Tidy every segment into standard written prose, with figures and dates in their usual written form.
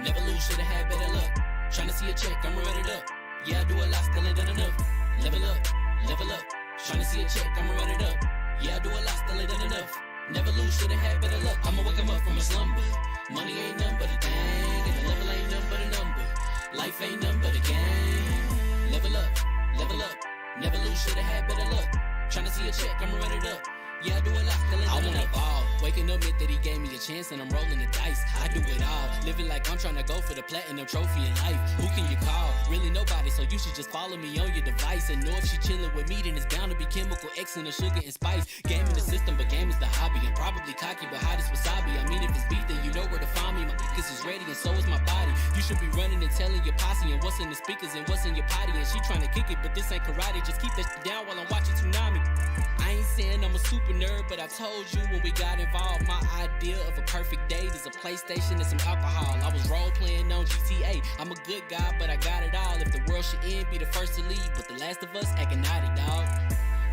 Never lose, should've had better luck. Tryna see a check, I'm running up. Yeah, I do a lot, still ain't done enough. Level up, level up. Tryna see a check, I'ma run it up. Yeah, I do a lot, still ain't done enough. Never lose, should've had better luck. I'ma wake 'em up from a slumber. Money ain't nothing but a thing, and the level ain't nothing but a number. Life ain't nothing but a game. Level up, level up. Never lose, should've had better luck. Tryna see a check, I'ma run it up. Yeah, I do a lot, still ain't done enough. Ball. Waking up meant that he gave me a chance and I'm rolling the dice. I do it all. Living like I'm trying to go for the platinum trophy in life. Who can you call? Really nobody, so you should just follow me on your device. And know if she chilling with me, then it's bound to be chemical X and the sugar and spice. Game in the system, but game is the hobby. I'm probably cocky, but hot as wasabi. I mean, if it's beef, then you know where to find me. My niggas is ready and so is my body. You should be running and telling your posse and what's in the speakers and what's in your potty. And she trying to kick it, but this ain't karate. Just keep that shit down while I'm watching Tsunami. I ain't saying I'm a super nerd, but I told you when we got involved, my idea of a perfect date is a PlayStation and some alcohol. I was role playing on GTA. I'm a good guy, but I got it all. If the world should end, be the first to leave, but the last of us acting naughty, dog.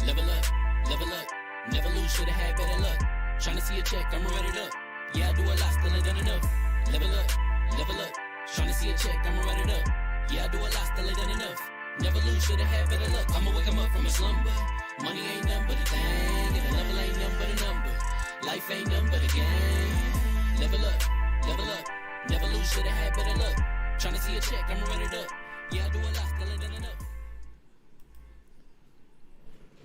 Level up, level up. Never lose, should've had better luck. Tryna see a check, I'ma run it up. Yeah, I do a lot, still ain't done enough. Level up, level up. Tryna see a check, I'ma run it up. Yeah, I do a lot, still ain't done enough. Never lose, should've had better luck. I'ma wake 'em up from a slumber. Money ain't nothing but a thing, and the level ain't nothing but a number. Life ain't nothing but a game. Level up, level up. Never lose, should've had better luck. Tryna see a check, I'ma run it up. Yeah, I do a lot, still ain't done enough.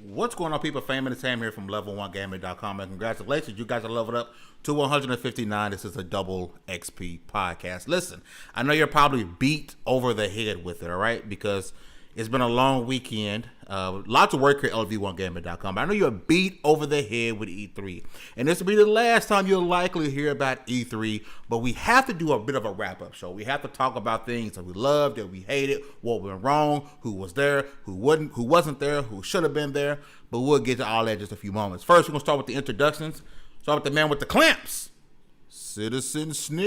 What's going on, people? Fame Entertainment here from level1gaming.com, and congratulations, you guys are leveled up to 159. This is a double XP podcast. Listen, I know you're probably beat over the head with it, all right? Because it's been a long weekend. Lots of work here at LV1gaming.com. But I know you're beat over the head with E3. And this will be the last time you'll likely hear about E3. But we have to do a bit of a wrap-up show. We have to talk about things that we loved, that we hated, what went wrong, who was there, who wasn't there, who should have been there. But we'll get to all that in just a few moments. First, we're going to start with the introductions. Start with the man with the clamps. Citizen Snips.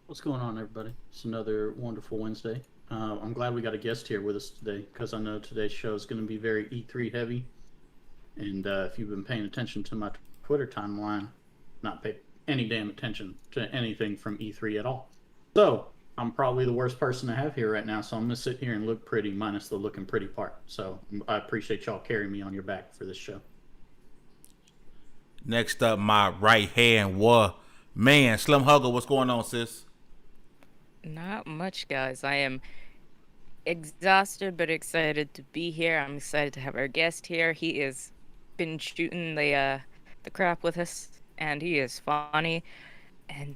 What's going on, everybody? It's another wonderful Wednesday. I'm glad we got a guest here with us today because I know today's show is going to be very E3 heavy. And if you've been paying attention to my Twitter timeline, not pay any damn attention to anything from E3 at all. So I'm probably the worst person to have here right now. So I'm going to sit here and look pretty minus the looking pretty part. So I appreciate y'all carrying me on your back for this show. Next up, my right hand man, Slim Hugger. What's going on, sis? Not much, guys. I am exhausted but excited to be here. I'm excited to have our guest here. He has been shooting the crap with us, and he is funny. And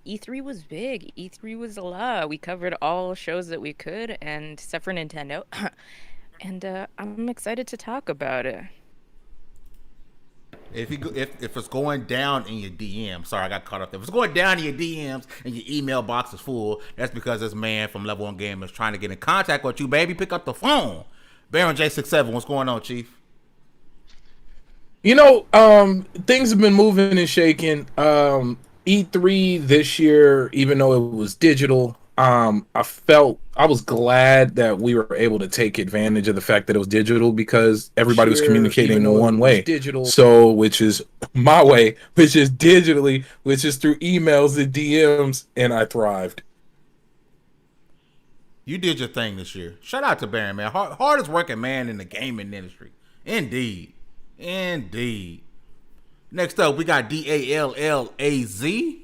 E3 was big. E3 was a lot. We covered all shows that we could, and except for Nintendo. And I'm excited to talk about it. If it's going down in your DM, sorry, I got caught up there. If it's going down in your DMs and your email box is full, that's because this man from Level 1 Gaming is trying to get in contact with you, baby. Pick up the phone. Baron J67, what's going on, Chief? You know, things have been moving and shaking. E3 this year, even though it was digital, I was glad that we were able to take advantage of the fact that it was digital because everybody was communicating in one way. Digital. So, which is my way, which is digitally, which is through emails and DMs, and I thrived. You did your thing this year. Shout out to Baron, man. Hardest working man in the gaming industry. Indeed. Next up, we got DALLAZ.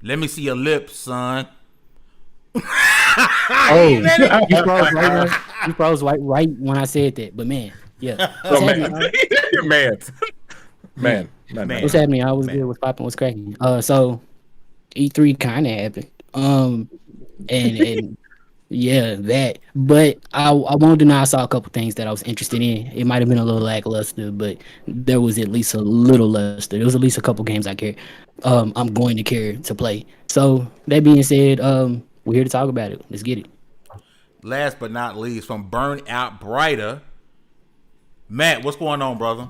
Let me see your lips, son. Oh, you froze right when I said that. But man, yeah. Man. What's happening? I was good. What's popping? What's cracking? So E3 kind of happened. And yeah, that. But I won't deny I saw a couple things that I was interested in. It might have been a little lackluster, but there was at least a little luster. There was at least a couple games I cared. I'm going to care to play. So that being said, we're here to talk about it. Let's get it. Last but not least, from Burn Out Brighter, Matt, what's going on, brother?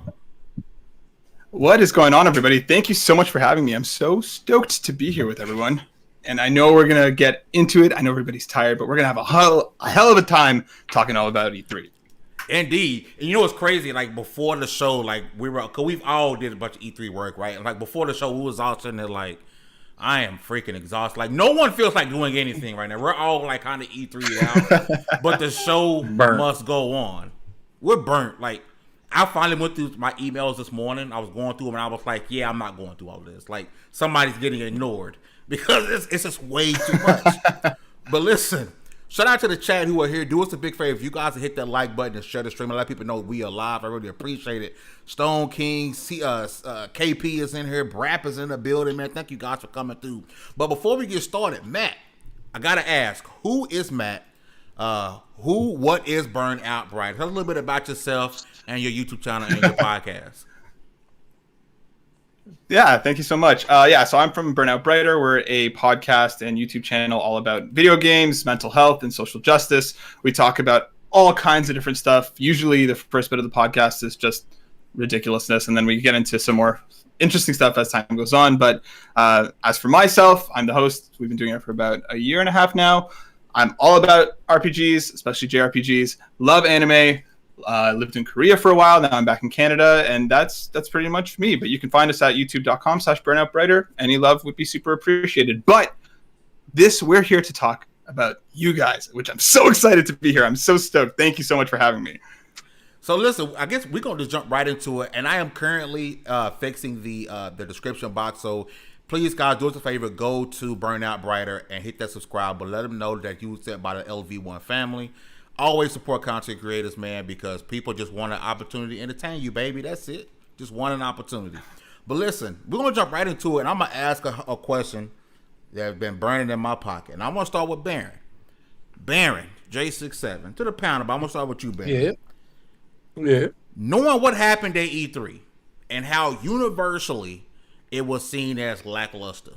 What is going on, everybody? Thank you so much for having me. I'm so stoked to be here with everyone. And I know we're going to get into it. I know everybody's tired, but we're going to have a hell of a time talking all about E3. Indeed. And you know what's crazy? Like before the show, like cause we've all did a bunch of E3 work, right? And like before the show, we was all sitting there like, I am freaking exhausted. Like no one feels like doing anything right now. We're all like kind of E3'd out, but the show must go on. We're burnt. Like I finally went through my emails this morning. I was going through them and I was like, yeah, I'm not going through all this. Like somebody's getting ignored because it's just way too much. But listen. Shout out to the chat who are here. Do us a big favor. If you guys hit that like button and share the stream and let people know we are live, I really appreciate it. Stone King, KP is in here. Brap is in the building, man. Thank you guys for coming through. But before we get started, Matt, I got to ask, who is Matt? What is Burnout Brighter? Tell us a little bit about yourself and your YouTube channel and your podcast. Yeah, thank you so much. So I'm from Burnout Brighter. We're a podcast and YouTube channel all about video games, mental health, and social justice. We talk about all kinds of different stuff. Usually the first bit of the podcast is just ridiculousness, and then we get into some more interesting stuff as time goes on. But as for myself, I'm the host. We've been doing it for about a year and a half now. I'm all about RPGs, especially JRPGs. Love anime. Lived in Korea for a while. Now I'm back in Canada, and that's pretty much me. But you can find us at youtube.com/burnoutbrighter. Any love would be super appreciated. But we're here to talk about you guys, which I'm so excited to be here. I'm so stoked. Thank you so much for having me. So listen, I guess we're going to jump right into it. And I am currently fixing the description box. So please, guys, do us a favor. Go to Burnout Brighter and hit that subscribe. But let them know that you were sent by the LV1 family. Always support content creators, man, because people just want an opportunity to entertain you, baby. That's it. Just want an opportunity. But listen, we're going to jump right into it, and I'm going to ask a question that has been burning in my pocket. And I'm going to start with Baron. Baron, J67, to the panel, but I'm going to start with you, Baron. Yeah. Knowing what happened at E3 and how universally it was seen as lackluster,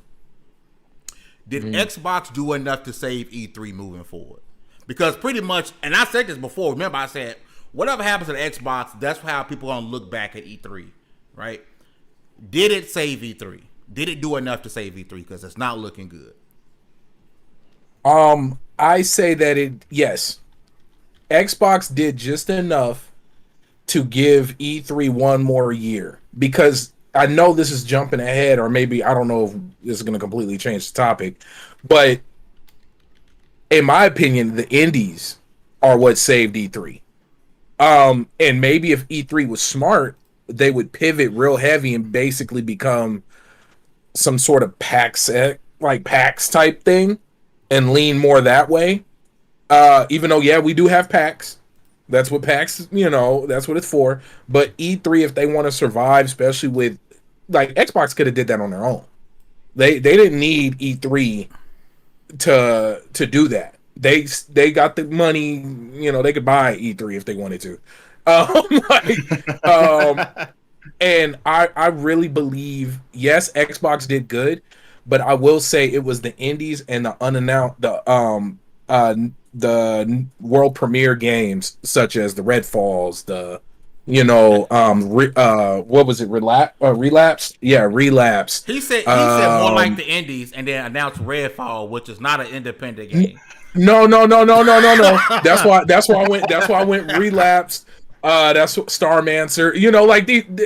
did Xbox do enough to save E3 moving forward? Because pretty much, and I said this before, remember I said, whatever happens at Xbox, that's how people are going to look back at E3, right? Did it save E3? Did it do enough to save E3? Because it's not looking good. I say that yes. Xbox did just enough to give E3 one more year. Because I know this is jumping ahead, or maybe, I don't know if this is going to completely change the topic, but in my opinion, the indies are what saved E3. And maybe if E3 was smart, they would pivot real heavy and basically become some sort of PAX type thing and lean more that way. Even though, we do have PAX. That's what PAX, that's what it's for. But E3, if they want to survive, especially with, Xbox could have did that on their own. They didn't need E3 to do that. They got the money, they could buy E3 if they wanted to. And I really believe, yes, Xbox did good, but I will say it was the indies and the unannounced, the world premiere games such as the Redfalls, what was it? Relapse? Yeah, Relapse. He said more like the indies, and then announced Redfall, which is not an independent game. No. That's why I went Relapse. That's Starmancer.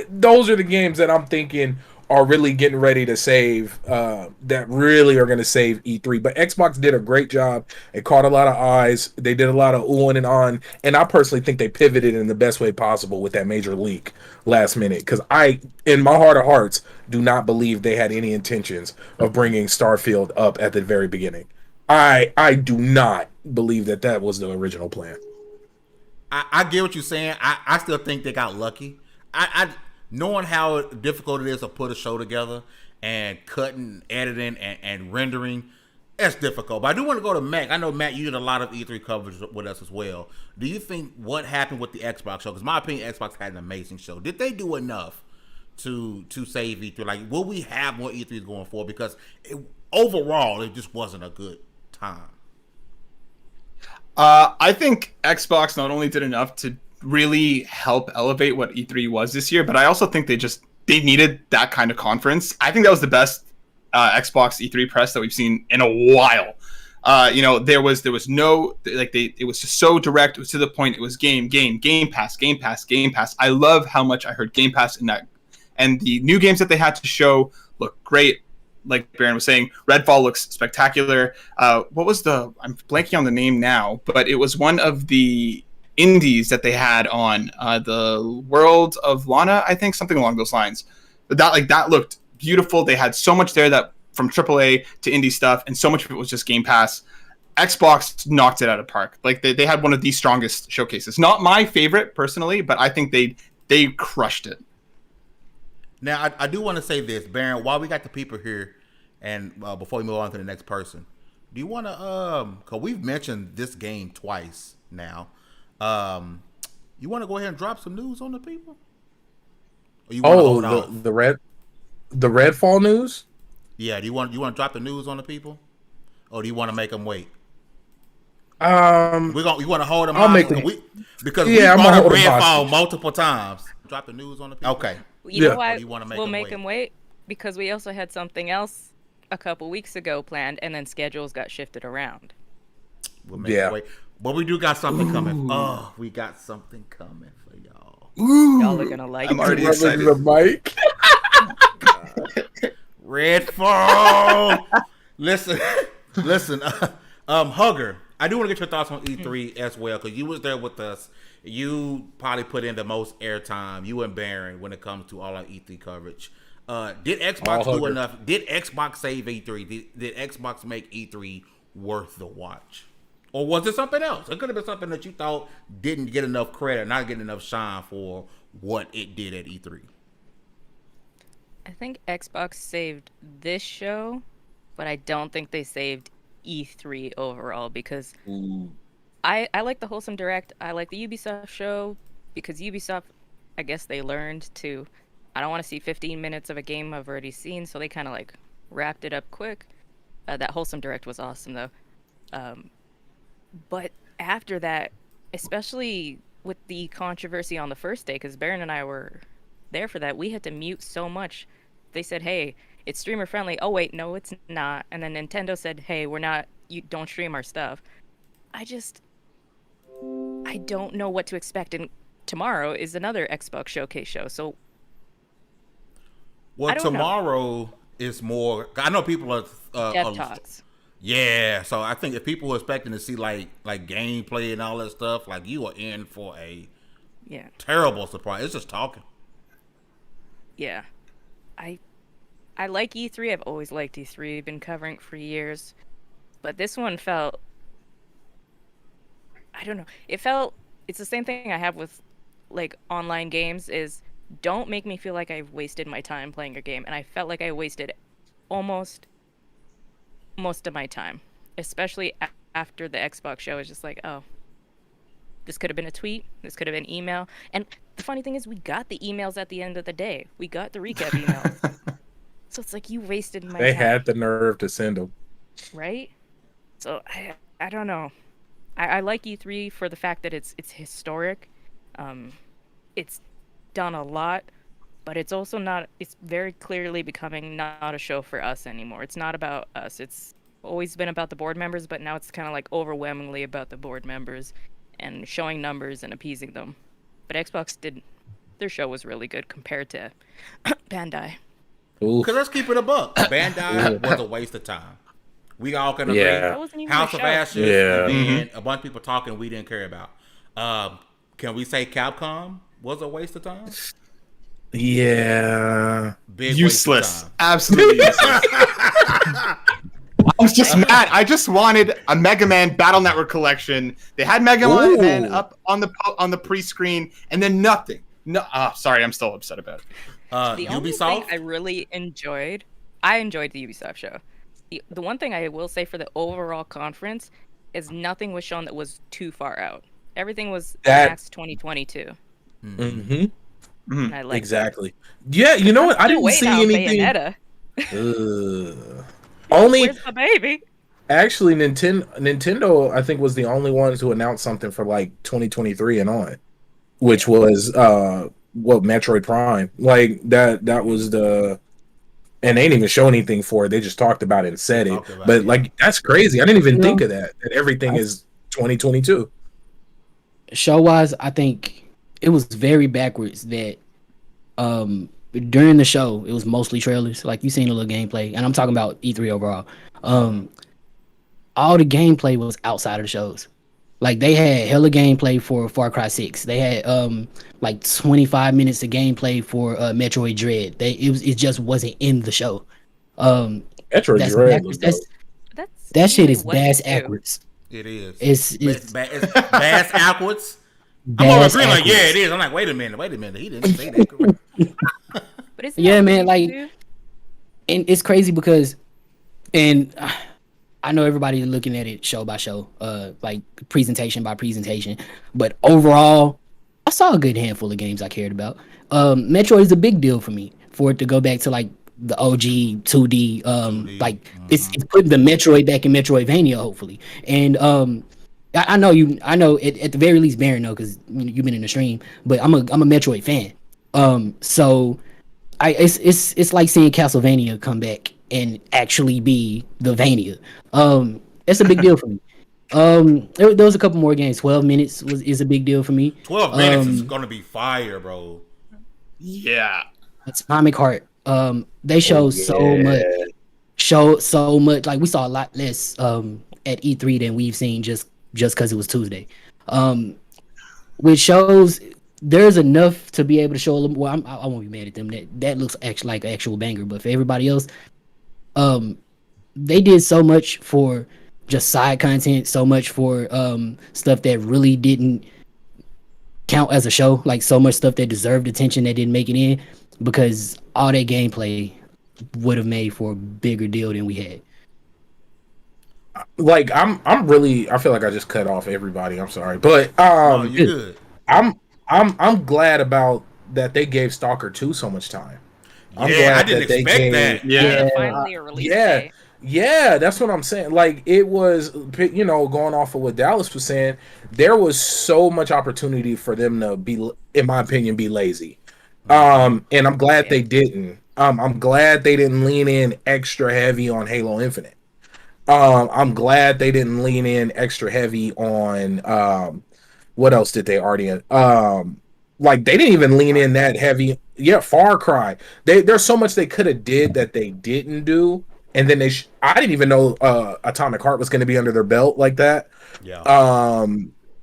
Those are the games that I'm thinking are really getting ready to save, that really are going to save E3. But Xbox did a great job. It caught a lot of eyes. They did a lot of oohing and on. And I personally think they pivoted in the best way possible with that major leak last minute. Because I, in my heart of hearts, do not believe they had any intentions of bringing Starfield up at the very beginning. I do not believe that was the original plan. I get what you're saying. I still think they got lucky. I knowing how difficult it is to put a show together and cutting, editing, and rendering, that's difficult. But I do want to go to Mac. I know, Matt, you did a lot of E3 coverage with us as well. Do you think what happened with the Xbox show? Because my opinion, Xbox had an amazing show. Did they do enough to save E3? Will we have more E3s going forward? Because overall, it just wasn't a good time. I think Xbox not only did enough to really help elevate what E3 was this year, but I also think they needed that kind of conference. I think that was the best Xbox E3 press that we've seen in a while. There was no it was just so direct. It was to the point. It was Game Pass. I love how much I heard Game Pass in that, and the new games that they had to show look great. Like Baron was saying, Redfall looks spectacular. What was I'm blanking on the name now, but it was one of the indies that they had on the World of Lana, I think, something along those lines. That looked beautiful. They had so much there that from AAA to indie stuff, and so much of it was just Game Pass. Xbox knocked it out of park. Like they had one of the strongest showcases. Not my favorite personally, but I think they crushed it. Now, I do want to say this, Baron, while we got the people here, and before we move on to the next person, do you want to, because we've mentioned this game twice now, you want to go ahead and drop some news on the people? Or you the Redfall news? Yeah, do you want to drop the news on the people? Or do you want to make them wait? You want to hold them I'll make them, because we I'm brought up hold Redfall multiple times. Drop the news on the people. Okay. You know why we'll make them wait? Because we also had something else a couple weeks ago planned, and then schedules got shifted around. We'll make them wait. But we do got something coming. Oh, we got something coming for y'all. Y'all are gonna like I'm it. already excited. The mic. Redfall. Listen. Hugger, I do want to get your thoughts on E3 as well, because you was there with us. You probably put in the most airtime, you and Baron, when it comes to all our E3 coverage. Did Xbox do enough? Did Xbox save E3? Did Xbox make E3 worth the watch? Or was it something else? It could have been something that you thought didn't get enough credit, not getting enough shine for what it did at E3. I think Xbox saved this show, but I don't think they saved E3 overall, because I like the Wholesome Direct. I like the Ubisoft show, because Ubisoft, I guess they learned to, I don't want to see 15 minutes of a game I've already seen, so they kind of like wrapped it up quick. That Wholesome Direct was awesome though. But after that, especially with the controversy on the first day, because Baron and I were there for that, we had to mute so much. They said, hey, it's streamer friendly. Oh wait, no, it's not. And then Nintendo said, hey, you don't stream our stuff. I don't know what to expect. And tomorrow is another Xbox showcase show. So tomorrow is more, I know people are Dev Talks. Yeah, so I think if people are expecting to see like gameplay and all that stuff, like, you are in for a terrible surprise. It's just talking. Yeah. I like E3. I've always liked E3. Been covering it for years. But this one felt, I don't know. It's the same thing I have with like online games, is don't make me feel like I've wasted my time playing a game. And I felt like I wasted almost most of my time, especially after the Xbox show. Is just like, oh, this could have been a tweet, this could have been email. And the funny thing is, we got the emails at the end of the day. We got the recap emails. So it's like, you wasted my time. They had the nerve to send them, right? So I don't know. I like E3 for the fact that it's historic. It's done a lot, but it's also not, it's very clearly becoming not a show for us anymore. It's not about us. It's always been about the board members, but now it's kind of like overwhelmingly about the board members and showing numbers and appeasing them. But Xbox their show was really good compared to Bandai. Because let's keep it a buck. Bandai was a waste of time. We all can agree. Yeah. That wasn't even House a of show. Ashes, Yeah. and then a bunch of people talking we didn't care about. Can we say Capcom was a waste of time? Yeah. Big Useless. waste of time. Absolutely useless. I was just mad. I just wanted a Mega Man Battle Network collection. They had Mega Man and up on the pre-screen, and then nothing. No, sorry, I'm still upset about it. The only thing Ubisoft? I really enjoyed, I enjoyed the Ubisoft show. The one thing I will say for the overall conference is nothing was shown that was too far out. Everything was max 2022. Mm-hmm. And I like Exactly. Yeah, you know what? I didn't see anything. Only Where's the baby? actually Nintendo, I think, was the only ones who announced something for like 2023 and on, which was Metroid Prime. Like that was the and they didn't even show anything for it. They just talked about it and said it. Talked about But it, yeah. like that's crazy. I didn't even You think know, of that. That everything is 2022. show wise, I think it was very backwards that during the show it was mostly trailers. Like you seen a little gameplay, and I'm talking about E3 overall. All the gameplay was outside of the shows. Like they had hella gameplay for Far Cry 6. They had like 25 minutes of gameplay for Metroid Dread. It just wasn't in the show. Metroid That's Dread backwards. was dope. That's That shit usually is what they bass do. backwards. It is. It's It's bass outwards. I'm over bass agreeing like, yeah, backwards. it is. I'm like, wait a minute. He didn't say that. But isn't Yeah, that what man, they like- do? And it's crazy because, and I know everybody looking at it show by show, like presentation by presentation, but overall, I saw a good handful of games I cared about. Metroid is a big deal for me for it to go back to like the OG 2D. 2D, Like it's putting the Metroid back in Metroidvania, hopefully. And I know you. I know at the very least, Baron know because you've been in the stream. But I'm a Metroid fan. So it's like seeing Castlevania come back and actually be the Vania. It's a big deal for me. There was a couple more games. 12 minutes is a big deal for me. 12 minutes is gonna be fire, bro. Yeah. Atomic Heart. They show so much. Show so much. Like we saw a lot less at E3 than we've seen just because it was Tuesday. Which shows there's enough to be able to show a little. Well, I won't be mad at them. That looks actually like an actual banger. But for everybody else, they did so much for just side content, so much for stuff that really didn't count as a show. Like so much stuff that deserved attention that didn't make it in because all that gameplay would have made for a bigger deal than we had. Like I'm really I feel like I just cut off everybody. I'm sorry, but Oh, you good. I'm glad about that they gave Stalker 2 so much time. I'm Yeah, glad I didn't that they expect gave- that. Yeah. Finally a release yeah. day. Yeah, that's what I'm saying. Like it was, going off of what Dallas was saying, there was so much opportunity for them to be, in my opinion, be lazy. And I'm glad they didn't. I'm glad they didn't lean in extra heavy on Halo Infinite. I'm glad they didn't lean in extra heavy on what else did they already like they didn't even lean in that heavy. Yeah, Far Cry. There's so much they could have did that they didn't do. And then I didn't even know Atomic Heart was going to be under their belt like that. Yeah.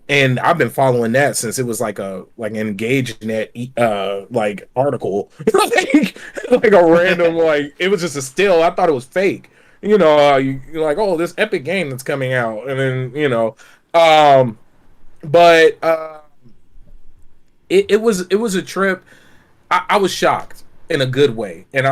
And I've been following that since it was like an EngageNet like article, like a random like it was just a still. I thought it was fake. You're like, oh, this epic game that's coming out, and then but it was a trip. I was shocked in a good way, and I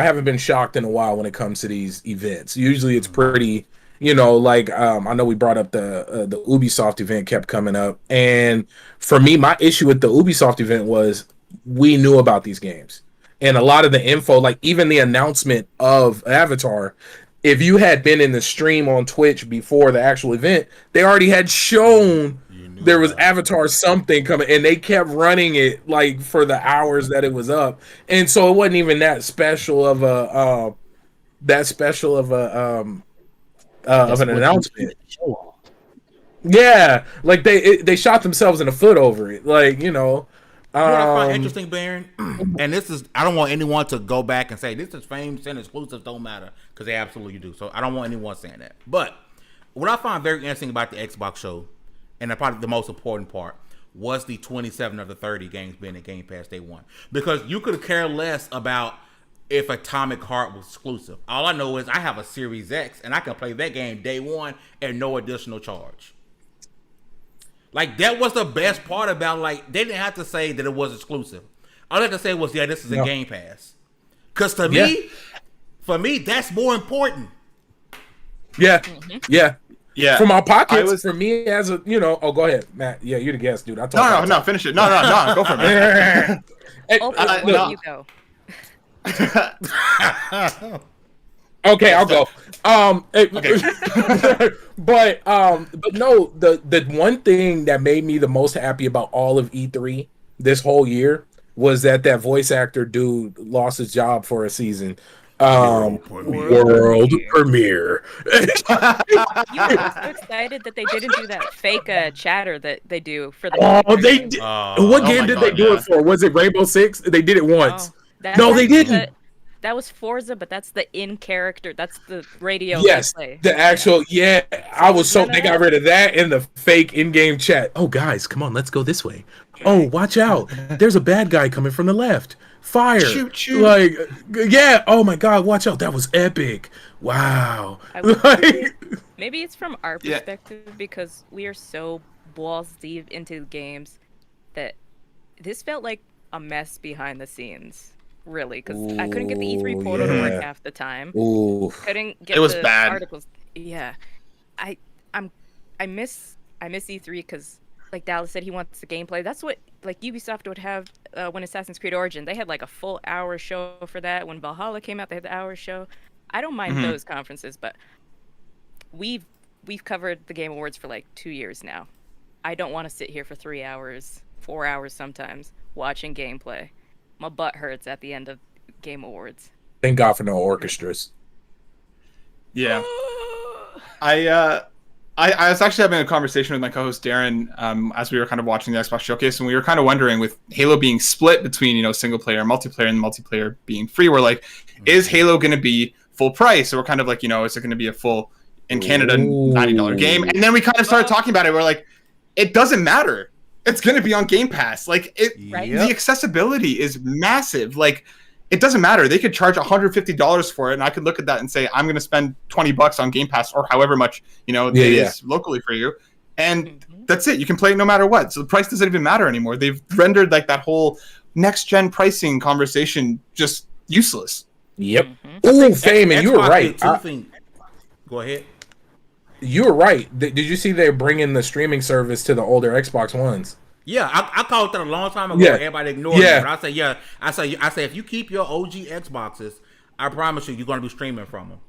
haven't been shocked in a while when it comes to these events. Usually it's pretty, like I know we brought up the Ubisoft event kept coming up, and for me, my issue with the Ubisoft event was we knew about these games, and a lot of the info, like even the announcement of Avatar. If you had been in the stream on Twitch before the actual event, they already had shown there was Avatar something coming, and they kept running it like for the hours that it was up, and so it wasn't even that special of an announcement. Yeah, like they shot themselves in the foot over it, like You know what I find interesting, Baron? And this is, I don't want anyone to go back and say, this is famous and exclusives don't matter, because they absolutely do. So I don't want anyone saying that. But what I find very interesting about the Xbox show, and probably the most important part, was the 27 of the 30 games being in Game Pass Day 1. Because you could care less about if Atomic Heart was exclusive. All I know is I have a Series X, and I can play that game Day 1 at no additional charge. Like, that was the best part about, like, they didn't have to say that it was exclusive. All they had to say was, yeah, this is a Game Pass. Because to me, for me, that's more important. Yeah, yeah. Yeah. For my pockets, for me as a, oh, go ahead, Matt. Yeah, you're the guest, dude. No, finish it. No, go for it, man. Oh, you go. Okay, I'll go. Okay. but no, the one thing that made me the most happy about all of E3 this whole year was that voice actor dude lost his job for a season. World World premiere. You were so excited that they didn't do that fake chatter that they do for the. Oh, they game. did. What oh game my did God, they do yeah. it for? Was it Rainbow Six? They did it once. No, they didn't. That was Forza, but that's the in character. That's the radio. Yes, they play. the actual. Yeah, I was so. none of They got that? rid of that and the fake in-game chat. Oh, guys, come on, let's go this way. Oh, watch out! There's a bad guy coming from the left. Fire! Shoot. Like, yeah. Oh my God, watch out! That was epic. Wow. I would Like, say maybe it's from our Yeah. perspective because we are so balls deep into games that this felt like a mess behind the scenes. Really, because I couldn't get the E3 Ooh, portal to yeah. work half the time. ooh. Couldn't get It was the bad. articles. Yeah, I miss E3 because like Dallas said, he wants the gameplay. That's what like Ubisoft would have when Assassin's Creed Origin. They had like a full hour show for that. When Valhalla came out, they had the hour show. I don't mind those conferences, but we've covered the Game Awards for like 2 years now. I don't want to sit here for 3 hours, 4 hours sometimes watching gameplay. My butt hurts at the end of Game Awards. Thank God for no orchestras. Yeah. I was actually having a conversation with my co-host Darren as we were kind of watching the Xbox Showcase, and we were kind of wondering, with Halo being split between single player and multiplayer being free, we're like, is Halo going to be full price? So we're kind of like, is it going to be a full in Canada $90 game? And then we kind of started talking about it. We're like, it doesn't matter. It's going to be on Game Pass. Like the accessibility is massive. Like, it doesn't matter. They could charge $150 for it, and I could look at that and say, I'm going to spend $20 on Game Pass or however much it is locally for you, and that's it. You can play it no matter what. So the price doesn't even matter anymore. They've rendered like that whole next gen pricing conversation just useless. Yep. Oh, Fame, and you were right. Go ahead. You were right. Did you see they're bringing the streaming service to the older Xbox Ones? Yeah, I called that a long time ago. Yeah. Everybody ignored me. But I say if you keep your OG Xboxes, I promise you, you're going to be streaming from them.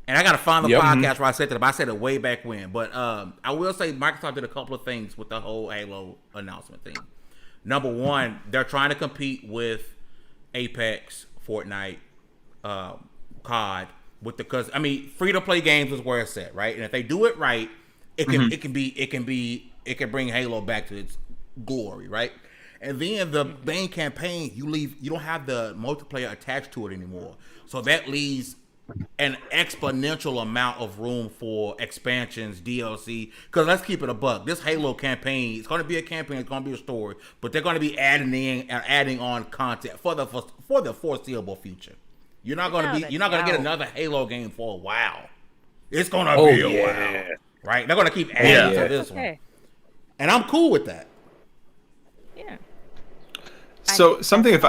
And I got to find the podcast where I said that. But I said it way back when. But I will say Microsoft did a couple of things with the whole Halo announcement thing. Number one, they're trying to compete with Apex, Fortnite, COD, because free to play games is where it's at, right? And if they do it right, it can bring Halo back to its glory, right? And then the main campaign, you don't have the multiplayer attached to it anymore, so that leaves an exponential amount of room for expansions, DLC. Because let's keep it a buck, this Halo campaign, it's going to be a campaign, it's going to be a story, but they're going to be adding on content for the foreseeable future. You're not going to get another Halo game for a while. It's going to be a while, right? They're going to keep adding to this one, and I'm cool with that. Yeah. So something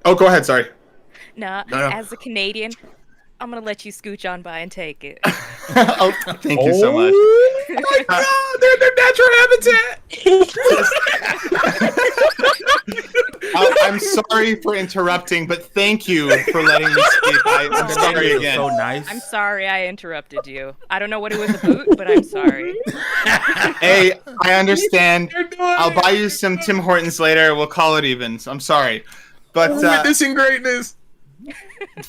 oh, go ahead. Sorry. No. As a Canadian, I'm gonna let you scooch on by and take it. Oh, thank you so much. Oh my God, they're their natural habitat. I'm sorry for interrupting, but thank you for letting me speak. I'm sorry again. So nice. I'm sorry I interrupted you. I don't know what it was about, but I'm sorry. Hey, I understand. I'll buy you some Tim Hortons later. We'll call it even. So I'm sorry. But Witnessing greatness.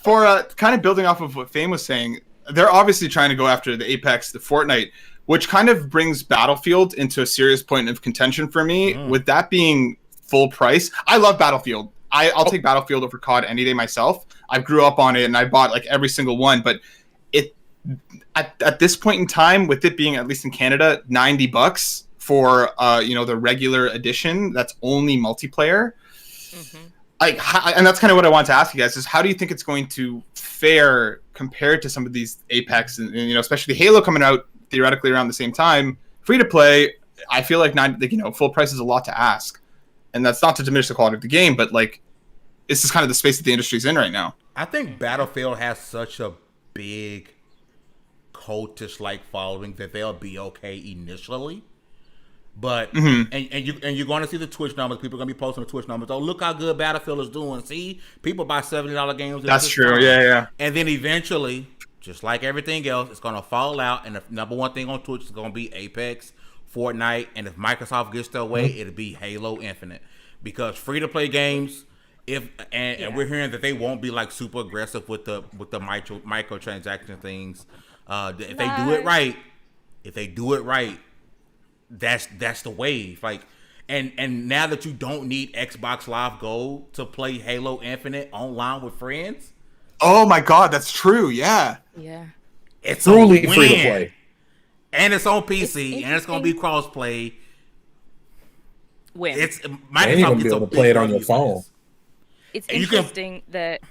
For kind of building off of what Fame was saying, they're obviously trying to go after the Apex, the Fortnite, which kind of brings Battlefield into a serious point of contention for me. With that being full price, I love Battlefield. I'll take Battlefield over COD any day myself. I grew up on it and I bought like every single one. But at this point in time, with it being at least in Canada $90 for the regular edition, that's only multiplayer. And that's kind of what I want to ask you guys is, how do you think it's going to fare compared to some of these Apex and especially Halo coming out theoretically around the same time, free to play? I feel like full price is a lot to ask, and that's not to diminish the quality of the game, but like, this is kind of the space that the industry's in right now. I think Battlefield has such a big cultish like following that they'll be okay initially. But and you're going to see the Twitch numbers. People are going to be posting the Twitch numbers. Oh, look how good Battlefield is doing. See, people buy $70 games. That's true. Yeah. And then eventually, just like everything else, it's going to fall out. And the number one thing on Twitch is going to be Apex, Fortnite, and if Microsoft gets their way, it'll be Halo Infinite. because free to play games, and we're hearing that they won't be like super aggressive with the microtransaction things. If they do it right, that's the wave. Like, and now that you don't need Xbox Live Gold to play Halo Infinite online with friends. Oh my God, that's true. Yeah. Yeah. It's Truly free to play. And it's on PC, and it's going to be cross-play. Win. It's And Microsoft you're gonna gets be a able to big play it on revenue your for phone. this. It's And you can- interesting that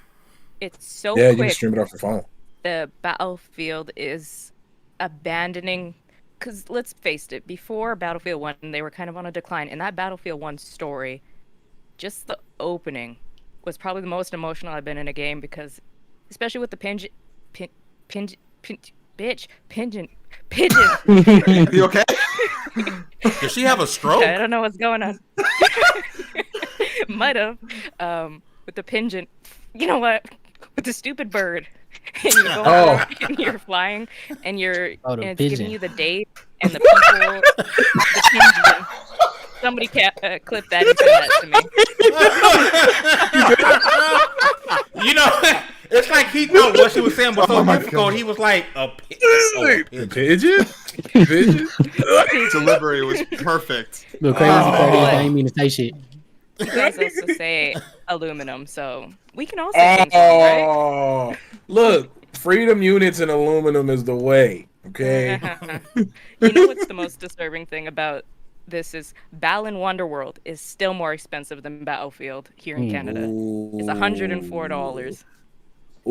it's so Yeah, you can quick. stream it off your phone. The Battlefield is abandoning, because let's face it, before Battlefield 1 they were kind of on a decline, and that Battlefield 1 story, just the opening was probably the most emotional I've been in a game, because especially with the pigeon. You okay? Does she have a stroke? I don't know what's going on. Might have. With the pigeon, you know what? With the stupid bird, and you're going around and you're flying, and and it's pigeon. giving you the date and the people, the pigeon. Somebody clip that and send that to me. You know, it's like he thought what she was saying was so difficult. He was like, Pigeon? Pigeon? Delivery was perfect. The crazy part is I ain't mean to say shit. You guys also say aluminum, so we can all say things wrong, right? Oh, look, freedom units and aluminum is the way. Okay. You know what's the most disturbing thing about this is Balan Wonderworld is still more expensive than Battlefield here in Canada. It's $104.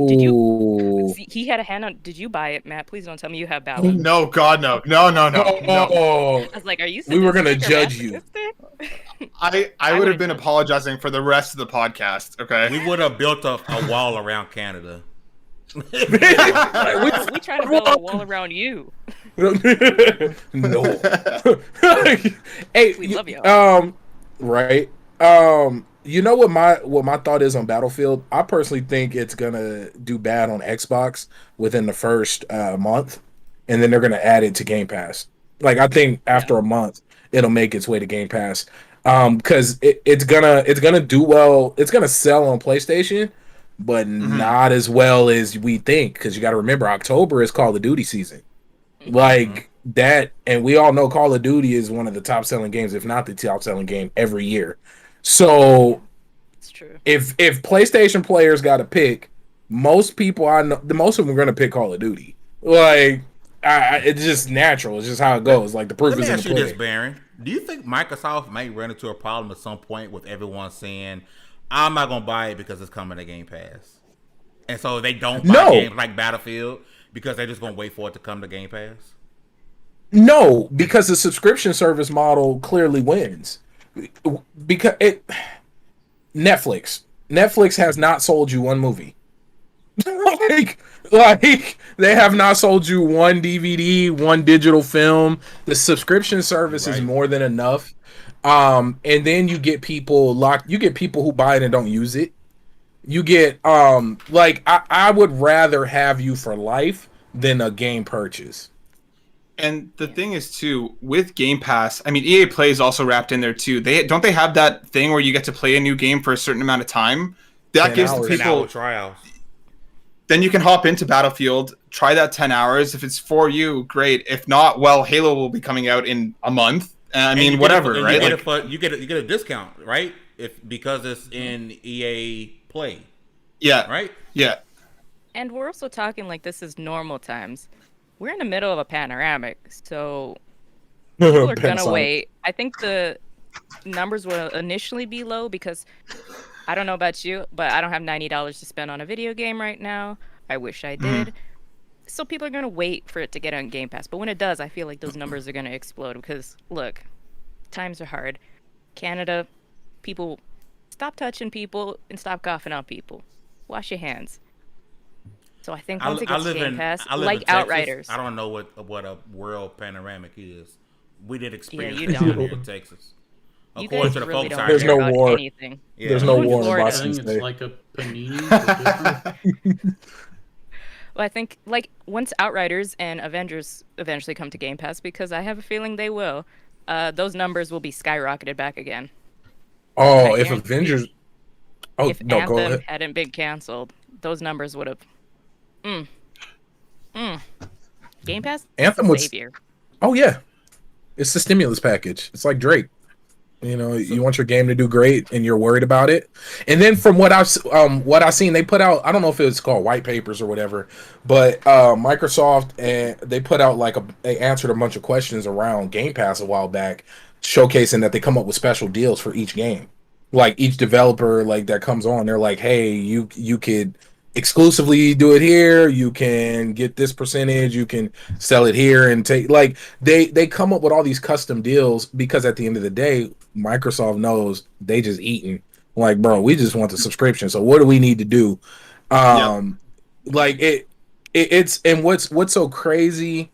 Did you see, he had a hand on, did you buy it, Matt? Please don't tell me you have Balan. No, God, no. No. Oh, I was like, are you we were gonna sadistic or judge you. masochistic? I would have been apologizing for the rest of the podcast, okay? we would have built a wall around Canada. We try to build a wall around you. no. Hey, We love y'all. Right. You know what my thought is on Battlefield? I personally think it's gonna do bad on Xbox within the first month, and then they're gonna add it to Game Pass. Like, I think after a month, it'll make its way to Game Pass. Because it's gonna do well. It's gonna sell on PlayStation, but not as well as we think. Because you got to remember, October is Call of Duty season. Like that, and we all know Call of Duty is one of the top selling games, if not the top selling game every year. So It's true. if PlayStation players got to pick, most people I know, most of them are going to pick Call of Duty. Like, it's just natural. It's just how it goes. Like, the proof Let me is in ask the you pudding. this, Baron. Do you think Microsoft may run into a problem at some point with everyone saying, I'm not going to buy it because it's coming to Game Pass? And so they don't buy games like Battlefield because they're just going to wait for it to come to Game Pass? No, because the subscription service model clearly wins. Because Netflix has not sold you one movie. like they have not sold you one DVD, one digital film. The subscription service is more than enough. And then you get people locked. You get people who buy it and don't use it. You get like I would rather have you for life than a game purchase. And the thing is too, with Game Pass, I mean EA Play is also wrapped in there too. They have that thing where you get to play a new game for a certain amount of time. That gives the people trials. Then you can hop into Battlefield, try that 10 hours. If it's for you, great. If not, well, Halo will be coming out in a month. I mean, whatever, right? You get a discount, right? Because it's in EA Play. Yeah. Right? Yeah. And we're also talking like this is normal times. We're in the middle of a panoramic, so people are gonna wait. I think the numbers will initially be low because I don't know about you, but I don't have $90 to spend on a video game right now. I wish I did. So people are gonna wait for it to get on Game Pass. But when it does, I feel like those numbers are gonna explode because look, times are hard. Canada, people, stop touching people and stop coughing on people. Wash your hands. So I think once it gets Game Pass, like Outriders. I don't know what a world panoramic is. We did experience you it don't. here in Texas. You According guys to the really folks don't out There's care no here. about war. anything. Yeah. There's no war in Florida. I Washington think it's State. like a panini. But different. Well, I think like once Outriders and Avengers eventually come to Game Pass, because I have a feeling they will, those numbers will be skyrocketed back again. Oh, I if guarantee you, Avengers. Oh if no, go Anthem ahead. hadn't been canceled, those numbers would have. Mm, mm. Game Pass is the Anthem would. savior. Oh yeah, it's the stimulus package. It's like Drake. You know, So, you want your game to do great, and you're worried about it. And then from what I've seen, they put out. I don't know if it's called white papers or whatever, but Microsoft and they put out like they answered a bunch of questions around Game Pass a while back, showcasing that they come up with special deals for each game. Like each developer like that comes on, they're like, hey, you could exclusively do it here. You can get this percentage. You can sell it here and take like they come up with all these custom deals because at the end of the day, Microsoft knows they just eating. Like, bro, we just want the subscription. So what do we need to do? Yep. Like it's and what's so crazy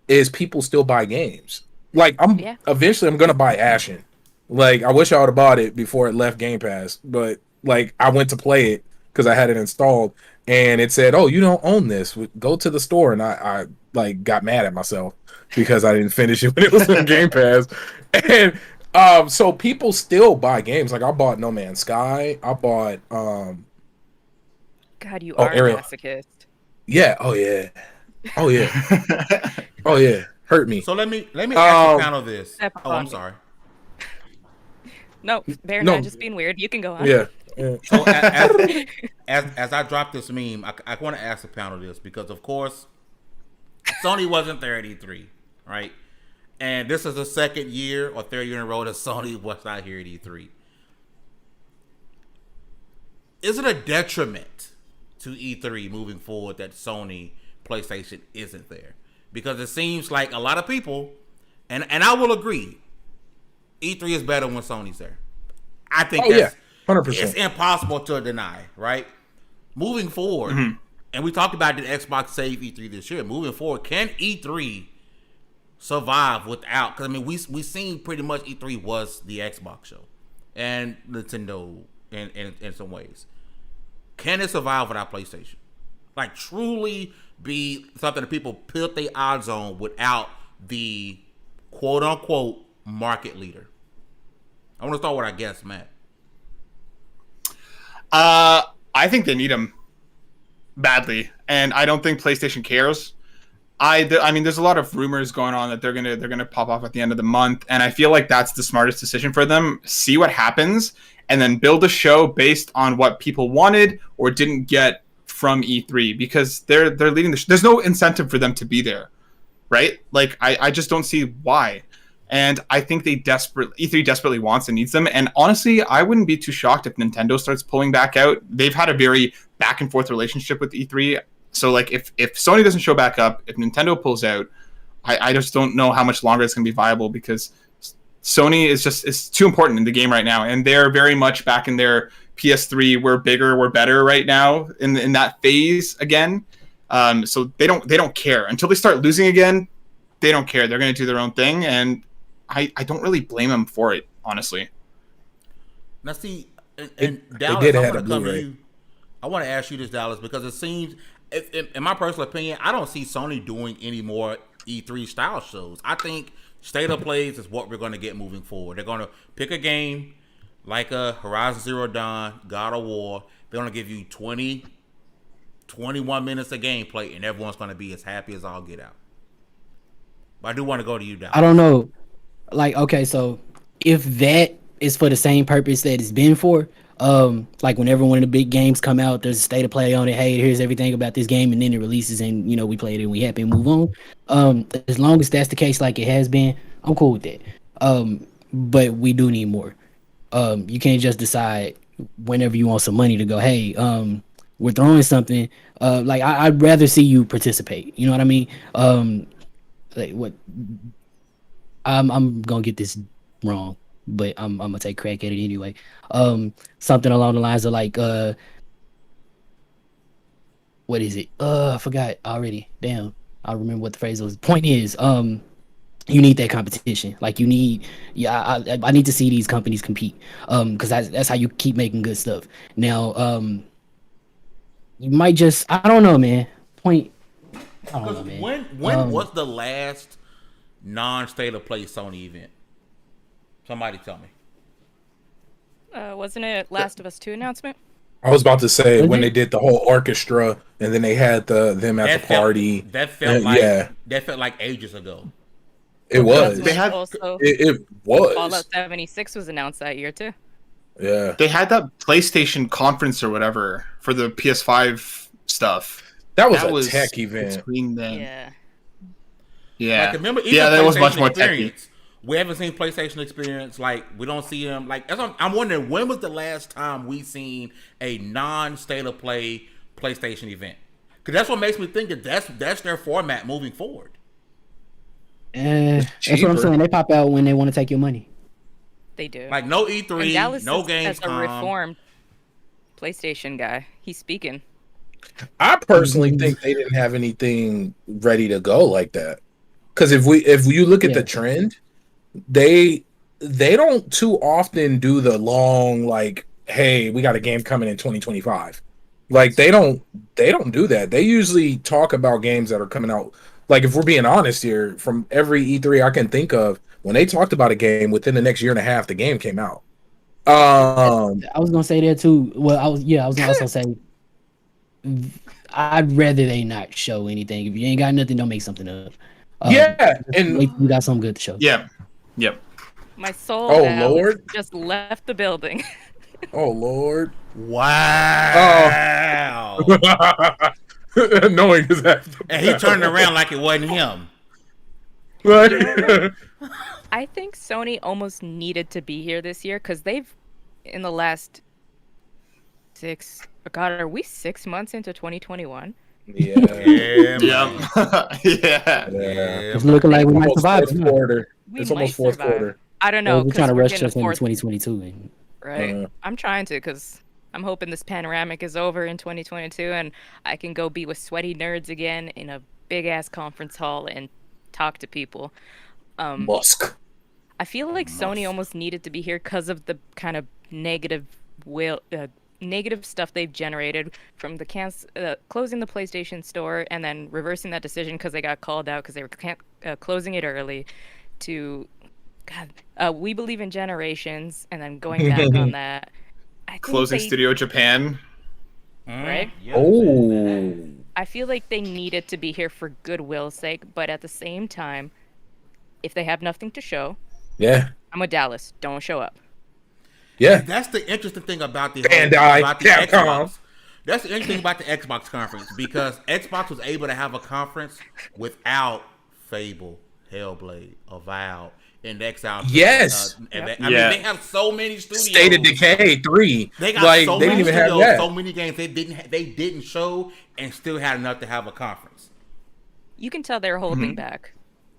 is people still buy games. Like Yeah. eventually I'm gonna buy Ashen. Like I wish I would have bought it before it left Game Pass, but like I went to play it because I had it installed and it said, "Oh, you don't own this. Go to the store." And I like got mad at myself because I didn't finish it when it was in Game Pass. And so people still buy games. Like I bought No Man's Sky. I bought God, you oh, are a Ariel. masochist. Yeah. Oh yeah. Oh yeah. Oh yeah. Hurt me. so let me ask the panel this. Step Oh, I'm on me. sorry. No, Baron, No. I'm just being weird. You can go on. Yeah. So as I drop this meme, I want to ask the panel this because of course Sony wasn't there at E3, right? And this is the second year or third year in a row that Sony was not here at E3. Is it a detriment to E3 moving forward that Sony PlayStation isn't there? Because it seems like a lot of people, and I will agree, E3 is better when Sony's there. I think Oh yeah. that's 100%. it's impossible to deny, right? Moving forward, and we talked about the Xbox Save E3 this year. Moving forward, can E3 survive without? Because I mean, we seen pretty much E3 was the Xbox show and Nintendo in some ways. Can it survive without PlayStation? Like truly be something that people put their odds on without the quote unquote market leader? I want to start with our guest, Matt. I think they need him badly, and I don't think PlayStation cares. I mean, there's a lot of rumors going on that they're gonna pop off at the end of the month, and I feel like that's the smartest decision for them. See what happens, and then build a show based on what people wanted or didn't get from E3, because they're leading the. There's no incentive for them to be there, right? Like I just don't see why. And I think E3 desperately wants and needs them. And honestly, I wouldn't be too shocked if Nintendo starts pulling back out. They've had a very back and forth relationship with E3. So like if Sony doesn't show back up, if Nintendo pulls out, I just don't know how much longer it's going to be viable, because Sony is too important in the game right now. And they're very much back in their PS3, we're bigger, we're better right now in that phase again. So they don't care until they start losing again. They don't care. They're going to do their own thing. And I don't really blame them for it, honestly. Now, see, and Dallas, did I have want a to come to Blu-ray. you. I want to ask you this, Dallas, because it seems, in my personal opinion, I don't see Sony doing any more E3 style shows. I think State of Plays is what we're going to get moving forward. They're going to pick a game like a Horizon Zero Dawn, God of War. They're going to give you 20, 21 minutes of gameplay, and everyone's going to be as happy as all get out. But I do want to go to you, Dallas. I don't know. Like, okay, so if that is for the same purpose that it's been for, like whenever one of the big games come out, there's a state of play on it. Hey, here's everything about this game, and then it releases, and we play it and we happy and move on. As long as that's the case, like it has been, I'm cool with that. But we do need more. You can't just decide whenever you want some money to go, hey, we're throwing something. Like I'd rather see you participate. You know what I mean? Like what? I'm gonna get this wrong, but I'm gonna take crack at it anyway. Something along the lines of like, what is it? I forgot already. Damn, I remember what the phrase was. Point is, you need that competition. Like you need, I need to see these companies compete. Because that's how you keep making good stuff. Now, you might just, I don't know, man. I don't know, man. When was the last non-state of play Sony event? Somebody tell me. Wasn't it Last of Us 2 announcement? I was about to say Was when it? they did the whole orchestra and then they had them at the party. That felt like yeah, that felt like ages ago. it was. They had also It was. Fallout 76 was announced that year too. Yeah. they had that PlayStation conference or whatever for the PS5 stuff. That was a tech event. Between them. Yeah. Yeah. Like, remember, even That was much PlayStation more Experience, techy. we haven't seen PlayStation Experience. Like, we don't see them. Like, I'm wondering, when was the last time we seen a non-state of play PlayStation event? Because that's what makes me think that that's their format moving forward. That's what cheaper. I'm saying. They pop out when they want to take your money. They do. Like, no and E3, Dallas no is, games. as a reformed PlayStation guy, he's speaking. I personally think they didn't have anything ready to go like that. Because if you look at the trend, they don't too often do the long like, hey, we got a game coming in 2025. Like they don't do that. They usually talk about games that are coming out. Like if we're being honest here, from every E3 I can think of, when they talked about a game within the next year and a half, the game came out. I was gonna say that too. Well, I was gonna also say I'd rather they not show anything. If you ain't got nothing, don't make something up. And wait till you got something good to show. Yeah. Yep. My soul Oh, Alex, Lord. just left the building. oh Lord, Wow. knowing is that. And he turned around like it wasn't him. I think Sony almost needed to be here this year because they've, in the last are we 6 months into 2021? Yeah. Yeah. Yeah. Yeah. It's looking like we might Almost survive. fourth quarter. We It's almost might fourth survive. quarter. I don't know. We're 'cause trying to rush getting us into fourth- 2022. And Right. I'm trying to because I'm hoping this panoramic is over in 2022 and I can go be with sweaty nerds again in a big ass conference hall and talk to people. Musk. I feel like Sony almost needed to be here because of the kind of negative negative stuff they've generated from the closing the PlayStation Store and then reversing that decision because they got called out because they were closing it early. To We Believe in Generations, and then going back on that. I think Closing Studio Japan. Right? Oh. I feel like they needed to be here for goodwill's sake, but at the same time, if they have nothing to show, Yeah. I'm with Dallas. Don't show up. Yeah. That's the interesting thing about the Bandai, about the Capcom. Xbox. That's the interesting thing about the Xbox conference because Xbox was able to have a conference without Fable, Hellblade, Avowed, and Exile. Yes. I mean, they have so many studios. State of Decay 3. They got like so they many didn't even studios, have that. so many games they didn't show, and still had enough to have a conference. You can tell they're holding back.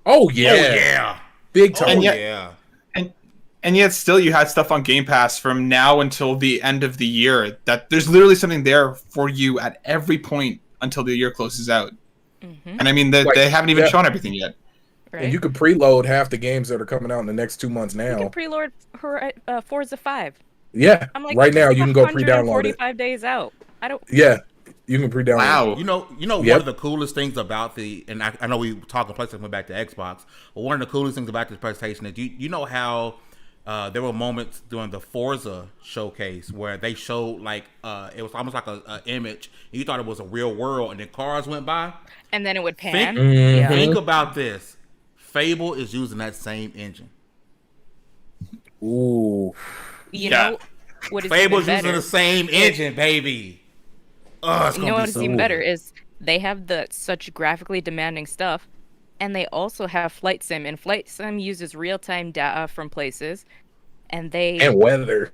Oh yeah. Oh yeah, Big time. And yet- yeah. And yet still you had stuff on Game Pass from now until the end of the year that there's literally something there for you at every point until the year closes out. Mm-hmm. And I mean, they haven't even shown everything yet. Right? And you could preload half the games that are coming out in the next 2 months You now. can preload Forza 5. Yeah. I'm like, right now you can go pre-download it. 145 days out. I don't. Yeah. You can pre-download it. Wow. You know, Yep. one of the coolest things about and I know we talking PlayStation went back to Xbox, but one of the coolest things about this presentation is you know how there were moments during the Forza showcase where they showed like it was almost like a image, and you thought it was a real world, and then cars went by. And then it would pan. Think about this: Fable is using that same engine. Ooh. You Yeah. know what is Fable's even using better? the same engine, baby. Oh, it's You gonna know be what is so even cool. better is they have such graphically demanding stuff, and they also have Flight Sim, and Flight Sim uses real-time data from places, and weather.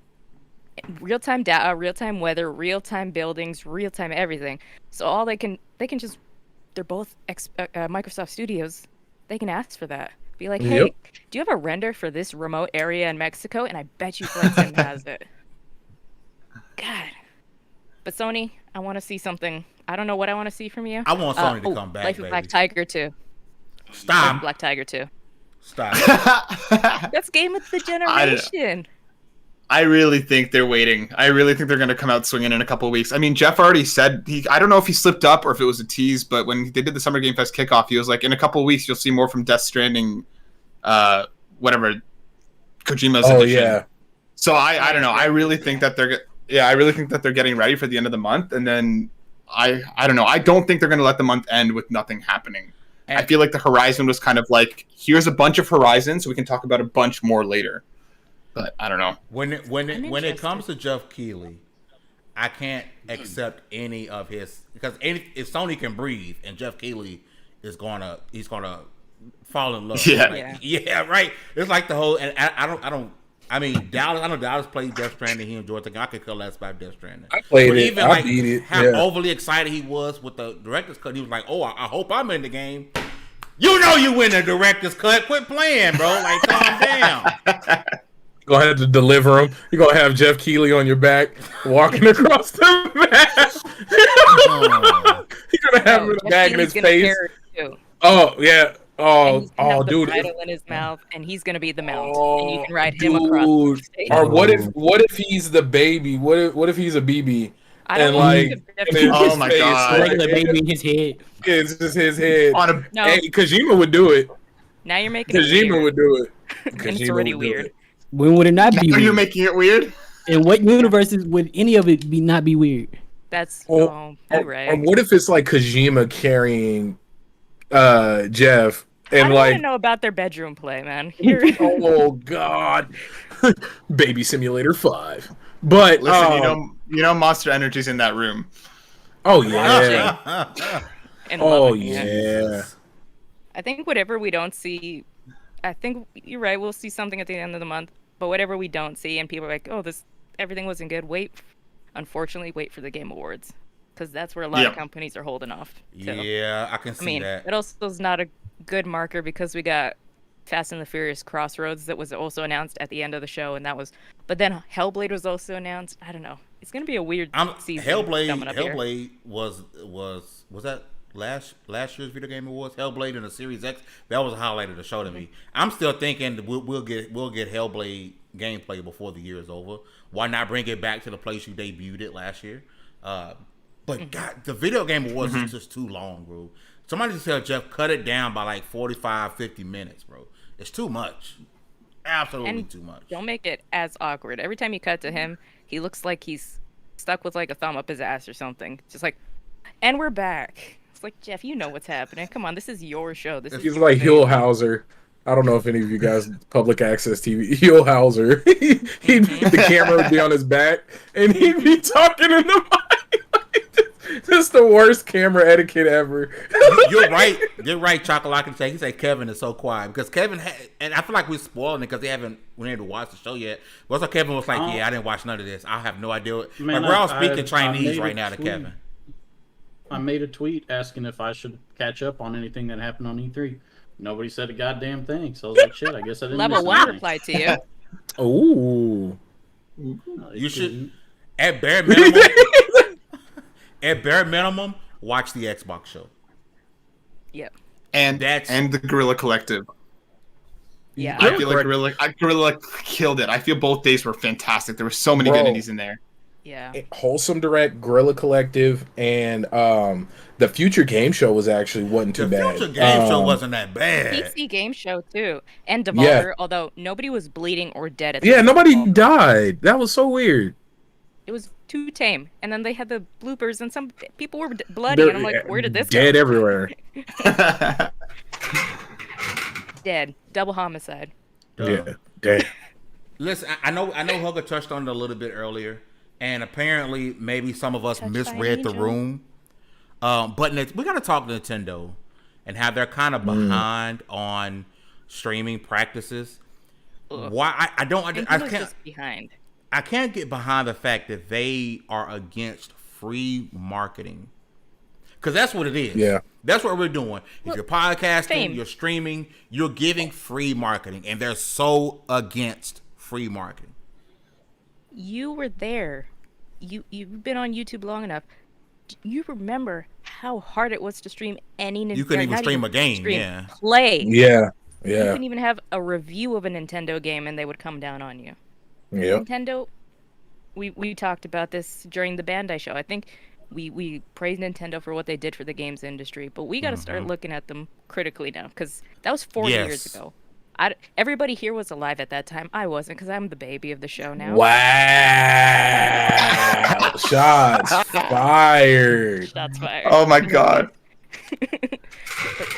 real-time data, real-time weather, real-time buildings, real-time everything. So all they can just, they're both Microsoft Studios. They can ask for that. Be like, hey, Yep. do you have a render for this remote area in Mexico? And I bet you Flight Sim has it. God. But Sony, I want to see something. I don't know what I want to see from you. I want Sony to come back, Life of baby. Black Tiger 2. Life of Stop. Black Tiger 2. Stop. That's game of the generation. I really think they're waiting. I really think they're going to come out swinging in a couple of weeks. I mean, Jeff already said I don't know if he slipped up or if it was a tease, but when they did the Summer Game Fest kickoff, he was like, in a couple of weeks, you'll see more from Death Stranding, whatever, Kojima's edition. Yeah. So I don't know. I really think that they're getting ready for the end of the month, and then I don't know. I don't think they're going to let the month end with nothing happening. I feel like the Horizon was kind of like, here's a bunch of Horizons, so we can talk about a bunch more later. But I don't know. When it comes to Jeff Keighley, I can't accept any of his, because if Sony can breathe and Jeff Keighley he's gonna fall in love. Yeah. Yeah, right. It's like the whole, and I mean, Dallas. I know Dallas played Death Stranding. He enjoyed the game. I could care less about Death Stranding. I played but it. Even I beat it. how Yeah. overly excited he was with the director's cut. He was like, "Oh, I hope I'm in the game." You know, you win the director's cut. Quit playing, bro. Like, calm down. You're gonna have to deliver him. You're gonna have Jeff Keighley on your back, walking across the map. You're gonna have him with a bag in his face. Oh yeah. Oh, dude. The bridle in his mouth, and he's gonna be the mount, and you can ride him across the stage. Or what if he's the baby? What if he's a BB? I don't And want like, to be Oh my God. Regular baby in his head. It's just his head. No. Hey, Kojima would do it. Now you're making it Kojima weird. would do it. And it's Kojima already would do weird. it. When would it not be Are you weird? making it weird? In what universes would any of it be not be weird? That's Or, you're or right. what if it's like Kojima carrying Jeff I and don't want like, to know about their bedroom play, man. Here, oh God, Baby Simulator 5. But Listen, you know Monster Energy's in that room. oh yeah, and oh loving it. yeah. I think whatever we don't see, I think you're right. We'll see something at the end of the month. But whatever we don't see, and people are like, "Oh, everything wasn't good." Unfortunately, wait for the Game Awards, because that's where a lot of companies are holding off. To. Yeah, I can see that. It also is not a good marker because we got Fast and the Furious Crossroads that was also announced at the end of the show, and that was. But then Hellblade was also announced. I don't know. It's gonna be a weird season. Hellblade was that last year's Video Game Awards? Hellblade and the Series X, that was a highlight of the show to me. I'm still thinking we'll get Hellblade gameplay before the year is over. Why not bring it back to the place you debuted it last year? But God, the Video Game Awards is just too long, bro. Somebody just tell Jeff, cut it down by like 45, 50 minutes, bro. It's too much. Absolutely too much. Don't make it as awkward. Every time you cut to him, he looks like he's stuck with like a thumb up his ass or something. Just like, and we're back. It's like, Jeff, you know what's happening. Come on, this is your show. He's like Hillhauser. I don't know if any of you guys public access TV. Hillhauser. The camera would be on his back, and he'd be talking in the mic. Just the worst camera etiquette ever. You're right. You're right, Chocolate can say. He said Kevin is so quiet because Kevin and I feel like we're spoiling it because they haven't been able to watch the show yet. But also Kevin was like, "Yeah, I didn't watch none of this. I have no idea." Man, like we're all speaking Chinese right now to tweet. Kevin. I made a tweet asking if I should catch up on anything that happened on E3. Nobody said a goddamn thing, so I was like, "Shit, I guess I didn't." Level miss 1 anything. replied to you. Ooh. No, You should, didn't. at bare minimum, watch the Xbox show. Yep. And the Guerrilla Collective. Yeah. I feel like Guerrilla killed it. I feel both days were fantastic. There were so many good indies in there. Yeah. Wholesome Direct, Guerrilla Collective, and the Future Game Show wasn't too The bad. Future Game Show wasn't that bad. PC Game Show too, and Devolver. Although nobody was bleeding or dead at the end. Nobody died. That was so weird. It was too tame. And then they had the bloopers, and some people were bloody, and I'm like, where did this dead go? everywhere? Dead. Double homicide. Yeah, dead. Listen, I know Hugger touched on it a little bit earlier, and apparently maybe some of us Touched by misread the Angel? room. But we got to talk to Nintendo and how they're kind of behind on streaming practices. Ugh. Why I Nintendo's can't just behind. I can't get behind the fact that they are against free marketing. Because that's what it is. Yeah. That's what we're doing. If you're podcasting, same. you're streaming, you're giving free marketing. And they're so against free marketing. You were there. You've been on YouTube long enough. You remember how hard it was to stream any Nintendo. You couldn't even stream a game, yeah. Play. Yeah. You Yeah. couldn't even have a review of a Nintendo game, and they would come down on you. Yep. Nintendo, we talked about this during the Bandai show. I think we praised Nintendo for what they did for the games industry, but we got to start looking at them critically now, because that was 4 years Yes. ago. Everybody here was alive at that time. I wasn't because I'm the baby of the show now. Wow. Shots fired. Shots fired. Oh my god.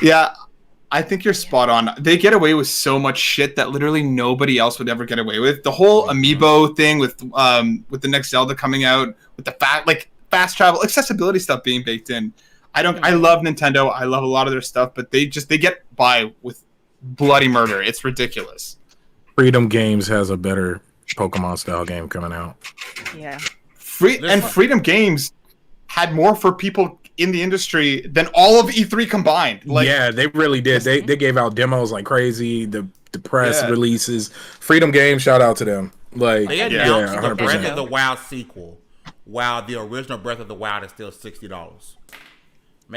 Yeah, I think you're spot on. They get away with so much shit that literally nobody else would ever get away with. The whole amiibo thing with the next Zelda coming out, with the fast travel, accessibility stuff being baked in. I love Nintendo. I love a lot of their stuff, but they get by with bloody murder. It's ridiculous. Freedom Games has a better Pokemon style game coming out. Yeah. Freedom Games had more for people in the industry than all of E3 combined. Yeah, they really did. They gave out demos like crazy. The press releases. Freedom Games, shout out to them. Like they announced the 100%. Breath of the Wild sequel, while the original Breath of the Wild is still $60.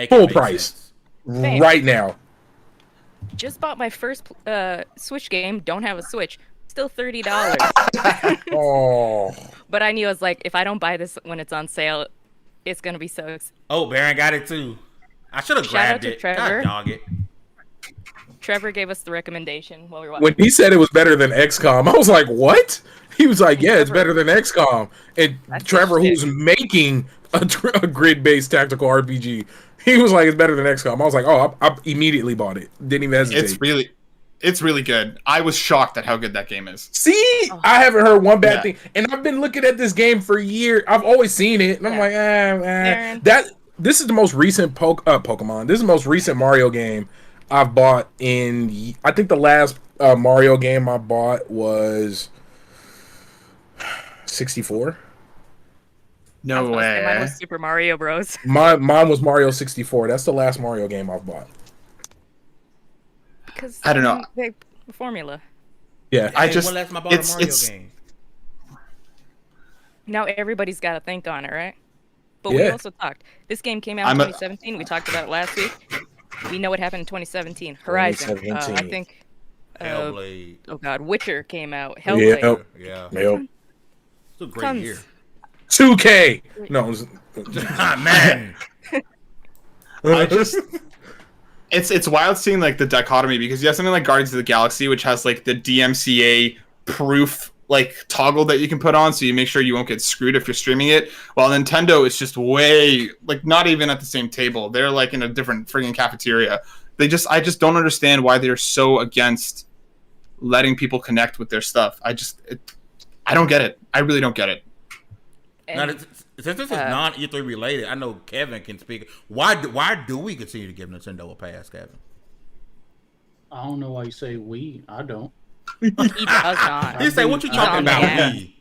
Full price right now. Just bought my first Switch game. Don't have a Switch. Still $30. Oh. But I knew, I was like, if I don't buy this when it's on sale, it's gonna be so. Oh, Baron got it too. I should have grabbed it. Trevor. God dog it. Trevor gave us the recommendation while we were watching. When he said it was better than XCOM, I was like, what? He was like, yeah, it's better than XCOM. And Trevor, who's making a grid-based tactical RPG, he was like, it's better than XCOM. I was like, oh, I immediately bought it. Didn't even hesitate. It's really good. I was shocked at how good that game is. See, I haven't heard one bad thing, and I've been looking at this game for years. I've always seen it, and I'm like, This is the most recent Pokemon. This is the most recent Mario game I've bought in. I think the last Mario game I bought was 64. No way. Mine was Super Mario Bros. Mine was Mario 64. That's the last Mario game I've bought. Because I don't know. The formula. Yeah, When my Mario game? Now everybody's got to think on it, right? But we also talked. This game came out in 2017. We talked about it last week. We know what happened in 2017. Horizon. I think. Hellblade. Oh God, Witcher came out. Hellblade. Yeah. It's a great year. 2K. No, man. It's wild seeing like the dichotomy, because you have something like Guardians of the Galaxy, which has like the DMCA proof like toggle that you can put on, so you make sure you won't get screwed if you're streaming it. While Nintendo is just way like not even at the same table. They're like in a different friggin' cafeteria. I just don't understand why they're so against letting people connect with their stuff. I don't get it. I really don't get it. Now, since this is non-E3 related, I know Kevin can speak. Why do we continue to give Nintendo a pass, Kevin? I don't know why you say we. I don't. He does not. You say, what you talking about? We?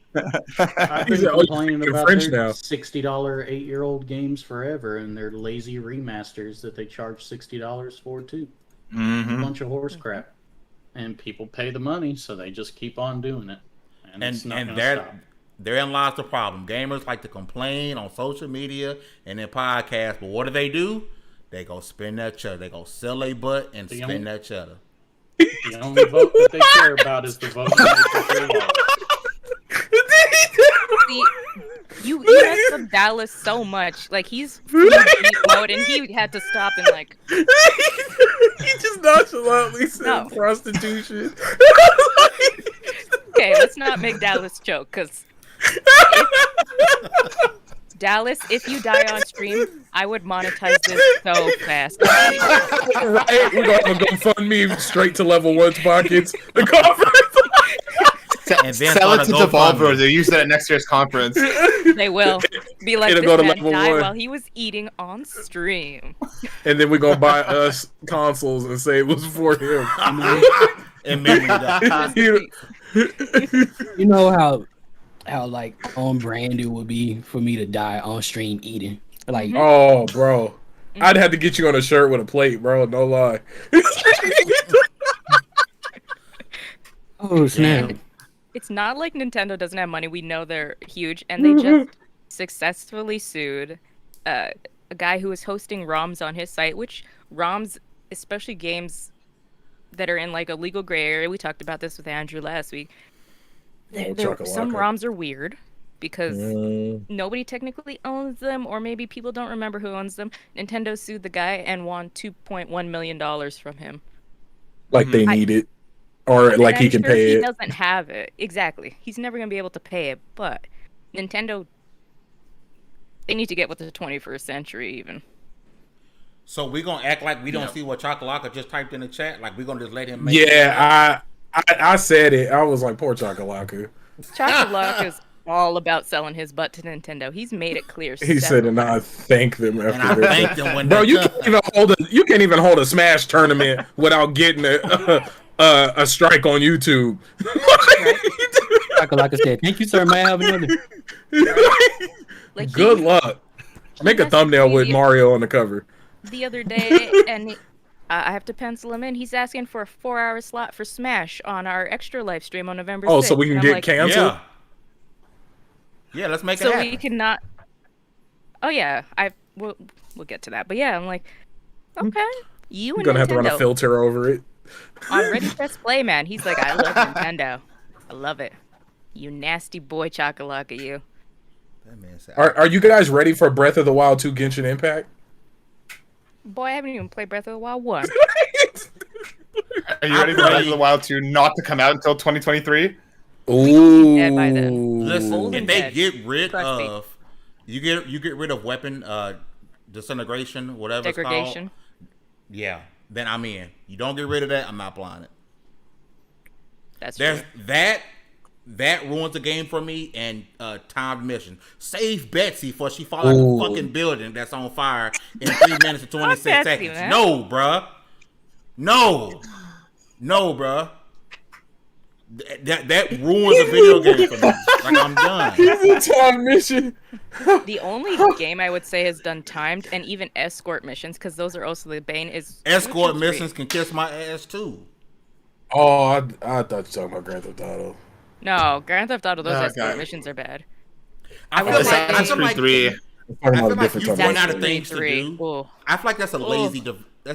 I've been complaining about their $60 8-year-old games forever, and their lazy remasters that they charge $60 for too. Mm-hmm. A bunch of horse crap, and people pay the money, so they just keep on doing it, and it's not gonna stop. Therein lies the problem. Gamers like to complain on social media and in podcasts, but what do? They go spend that cheddar. They go sell a butt and spend that cheddar. The only vote that they care about is the vote that makes You messed up Dallas so much. Like, he's deep mode, and he had to stop and like. He just nonchalantly said prostitution. Okay, let's not make Dallas joke, because Dallas, if you die on stream, I would monetize this so fast. Right? We're going to GoFundMe straight to Level 1's pockets. The conference. Sell it to Devolver. They'll use that at next year's conference. They will. Be like, It'll this go to man died 1. while he was eating on stream. And then we're going to buy us consoles and say it was for him. And maybe You know how like on brand it would be for me to die on stream eating. Like, oh, bro, I'd have to get you on a shirt with a plate, bro. No lie. Oh snap! It's not like Nintendo doesn't have money. We know they're huge, and they just successfully sued a guy who was hosting ROMs on his site. Which ROMs, especially games that are in like a legal gray area. We talked about this with Andrew last week. Some ROMs are weird because nobody technically owns them, or maybe people don't remember who owns them. Nintendo sued the guy and won $2.1 million from him. Like they need it. or And like he I'm can sure pay he it. doesn't have it. Exactly. He's never going to be able to pay it, but Nintendo, they need to get with the 21st century even. So we gonna act like we don't see what Chocolaka just typed in the chat? Like we gonna just let him make it? Yeah, I said it. I was like, poor Chocolaka. Chocolate is all about selling his butt to Nintendo. He's made it clear. He said, and I thank them And after I this. thanked him when Bro, they you can't even hold a Smash tournament without getting a strike on YouTube. Like I said, thank you, sir. May I have another? Like, Good luck. Make a messaged thumbnail me with Mario on the cover. the other day, and I have to pencil him in. He's asking for a 4-hour slot for Smash on our extra live stream on November 6th. Oh, so we can and I'm get like, canceled? Yeah, let's make it so happen. we cannot. Oh yeah, we'll get to that. But yeah, I'm like, okay, you I'm and gonna have to run a Nintendo filter over it. on Ready Press Play, man. He's like, I love Nintendo. I love it. You nasty boy, Chocolate, you. That man said, Are you guys ready for Breath of the Wild 2 Genshin Impact? Boy, I haven't even played Breath of the Wild 1. Are you ready for Breath of the Wild 2 not to come out until 2023? Ooh. dead by then. listen, Old if and they dead. get rid Trust me. of you get rid of weapon disintegration, whatever it's Degradation. called, yeah, then I'm in. You don't get rid of that, I'm not blinded. That's There's true. that ruins the game for me. And timed mission. Save Betsy before she fall like Ooh. a fucking building that's on fire in 3 minutes and 26 Betsy, seconds. man. No, bruh. No, bruh. That ruins a video game for me. Like I'm done. Time mission. The only game I would say has done timed and even escort missions, because those are also the bane, is Escort Witcher 3. missions can kiss my ass too. Oh, I thought you were talking about Grand Theft Auto. No, Grand Theft Auto, those Oh, escort God. missions are bad. I would feel say- like I Assassin's feel Creed like 3. I'm talking I about feel a like different you type run of out of story. things to 3. do. Ooh. I feel like that's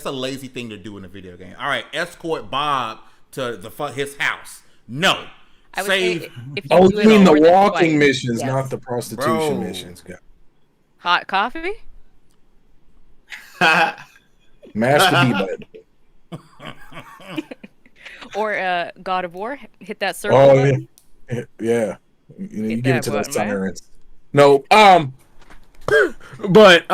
a lazy thing to do in a video game. All right, escort Bob to his house. No, I would save. say if you Oh, do you it mean the more than walking twice. missions, Yes. not the prostitution Bro. missions. God. Hot coffee? Master B button. Or God of War? Hit that circle Oh button? yeah. You Hit give it that to those button, man. sirens. No, but